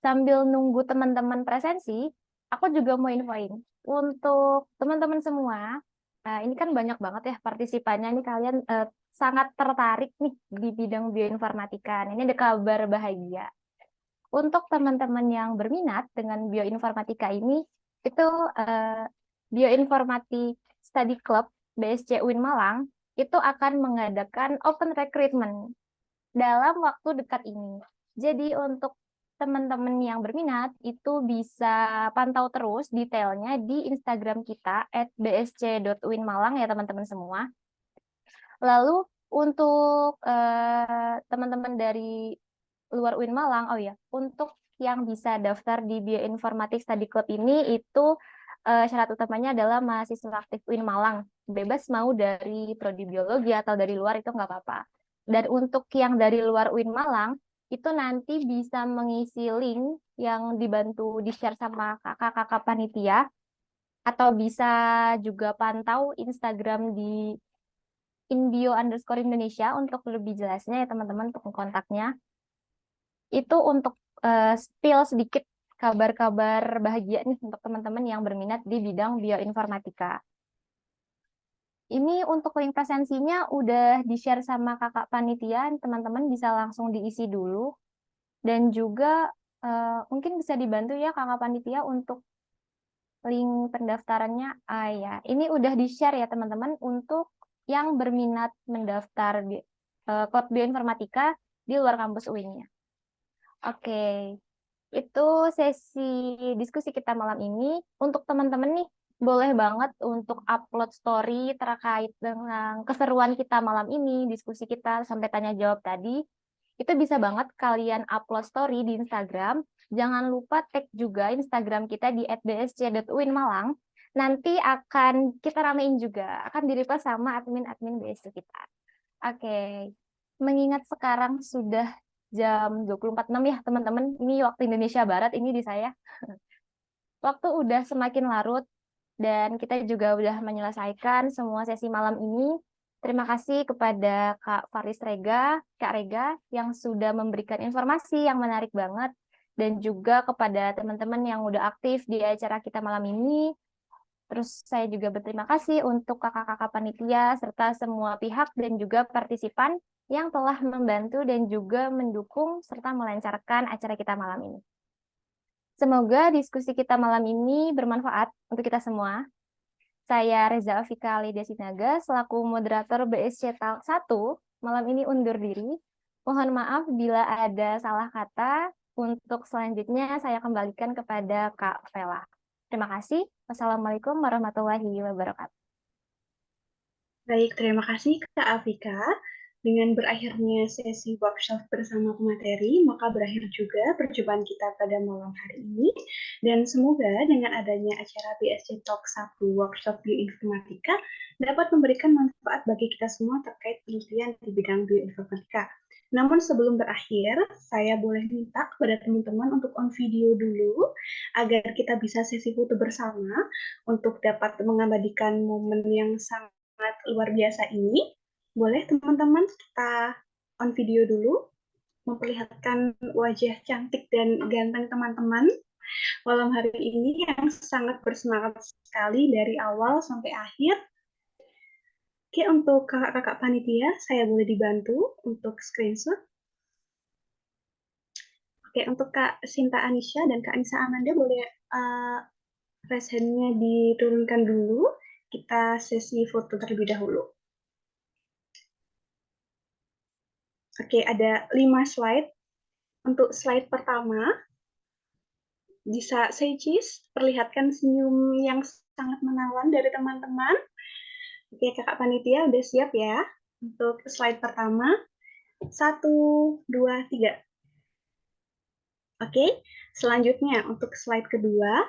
Sambil nunggu teman-teman presensi, aku juga mau infoin. Untuk teman-teman semua, ini kan banyak banget ya partisipannya. Nih kalian sangat tertarik nih di bidang bioinformatika. Ini ada kabar bahagia. Untuk teman-teman yang berminat dengan bioinformatika ini, itu Bioinformatik Study Club BSC UIN Malang itu akan mengadakan open recruitment dalam waktu dekat ini. Jadi untuk teman-teman yang berminat itu bisa pantau terus detailnya di Instagram kita @bsc.uinmalang ya teman-teman semua. Lalu untuk teman-teman dari luar UIN Malang, oh ya, untuk yang bisa daftar di Bioinformatik Study Club ini itu syarat utamanya adalah mahasiswa aktif UIN Malang, bebas mau dari prodi biologi atau dari luar itu nggak apa-apa. Dan untuk yang dari luar UIN Malang, itu nanti bisa mengisi link yang dibantu di-share sama kakak-kakak panitia, atau bisa juga pantau Instagram di inbio_Indonesia untuk lebih jelasnya ya teman-teman untuk kontaknya. Itu untuk spill sedikit kabar-kabar bahagia nih untuk teman-teman yang berminat di bidang bioinformatika. Ini untuk link presensinya udah di-share sama kakak panitia, teman-teman bisa langsung diisi dulu. Dan juga mungkin bisa dibantu ya kakak panitia untuk link pendaftarannya. Ya, ini udah di-share ya teman-teman untuk yang berminat mendaftar kod bioinformatika di luar kampus UIN-nya. Oke, itu sesi diskusi kita malam ini. Untuk teman-teman nih, boleh banget untuk upload story terkait dengan keseruan kita malam ini, diskusi kita sampai tanya jawab tadi. Itu bisa banget kalian upload story di Instagram. Jangan lupa tag juga Instagram kita di @bsc.uinmalang. Nanti akan kita ramein juga, akan di-repost sama admin-admin BSC kita. Oke, mengingat sekarang sudah jam 24.06 ya teman-teman, ini waktu Indonesia Barat ini di saya. Waktu udah semakin larut dan kita juga udah menyelesaikan semua sesi malam ini. Terima kasih kepada Kak Faris Rega, Kak Rega yang sudah memberikan informasi yang menarik banget, dan juga kepada teman-teman yang udah aktif di acara kita malam ini. Terus saya juga berterima kasih untuk kakak-kakak panitia serta semua pihak dan juga partisipan yang telah membantu dan juga mendukung serta melancarkan acara kita malam ini. Semoga diskusi kita malam ini bermanfaat untuk kita semua. Saya Reza Afika Alida Sinaga selaku moderator BSC Talk 1 malam ini undur diri. Mohon maaf bila ada salah kata. Untuk selanjutnya saya kembalikan kepada Kak Vela. Terima kasih. Wassalamualaikum warahmatullahi wabarakatuh. Baik, terima kasih Kak Afika. Dengan berakhirnya sesi workshop bersama pemateri, maka berakhir juga perjumpaan kita pada malam hari ini. Dan semoga dengan adanya acara BSC Talk 1 Workshop Bioinformatika dapat memberikan manfaat bagi kita semua terkait penelitian di bidang bioinformatika. Namun sebelum berakhir, saya boleh minta kepada teman-teman untuk on video dulu, agar kita bisa sesi foto bersama untuk dapat mengabadikan momen yang sangat luar biasa ini. Boleh teman-teman kita on video dulu, memperlihatkan wajah cantik dan ganteng teman-teman malam hari ini yang sangat bersemangat sekali dari awal sampai akhir. Oke, untuk kakak-kakak panitia, saya boleh dibantu untuk screenshot. Oke, untuk Kak Sinta Anisha dan Kak Anissa Amanda boleh raise hand-nya diturunkan dulu. Kita sesi foto terlebih dahulu. Oke, ada 5 slide. Untuk slide pertama, bisa say cheese, perlihatkan senyum yang sangat menawan dari teman-teman. Oke, kakak panitia udah siap ya untuk slide pertama. 1, 2, 3. Oke, selanjutnya untuk slide kedua.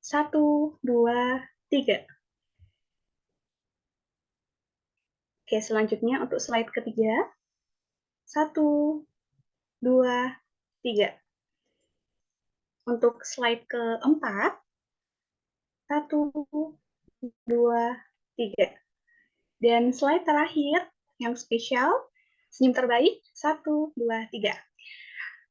1, 2, 3. Oke, selanjutnya untuk slide ketiga. 1, 2, 3. Untuk slide keempat. 1, 2, 3. Dan slide terakhir yang spesial, senyum terbaik, 1, 2, 3.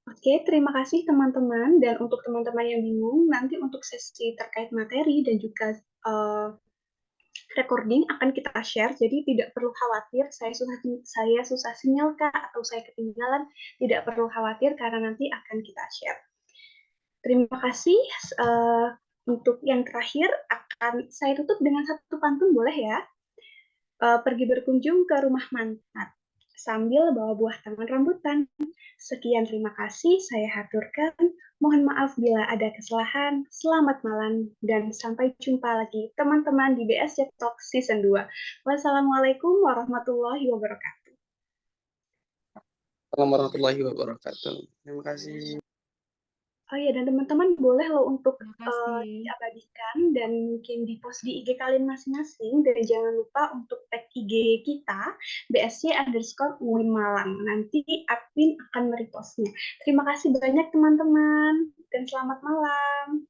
Oke, terima kasih teman-teman. Dan untuk teman-teman yang bingung, nanti untuk sesi terkait materi dan juga recording akan kita share, jadi tidak perlu khawatir saya susah sinyal kah atau saya ketinggalan, tidak perlu khawatir karena nanti akan kita share. Terima kasih. Untuk yang terakhir akan saya tutup dengan satu pantun, boleh ya? Pergi berkunjung ke rumah mantan sambil bawa buah taman rambutan. Sekian, terima kasih saya haturkan. Mohon maaf bila ada kesalahan. Selamat malam dan sampai jumpa lagi teman-teman di BSC Talk Season 2. Wassalamualaikum warahmatullahi wabarakatuh. Assalamualaikum warahmatullahi wabarakatuh. Terima kasih. Oh iya, dan teman-teman boleh loh untuk Terima kasih. diabadikan dan mungkin di-post di IG kalian masing-masing. Dan jangan lupa untuk tag IG kita, BSC_UIN Malang. Nanti admin akan merepostnya. Terima kasih banyak teman-teman, dan selamat malam.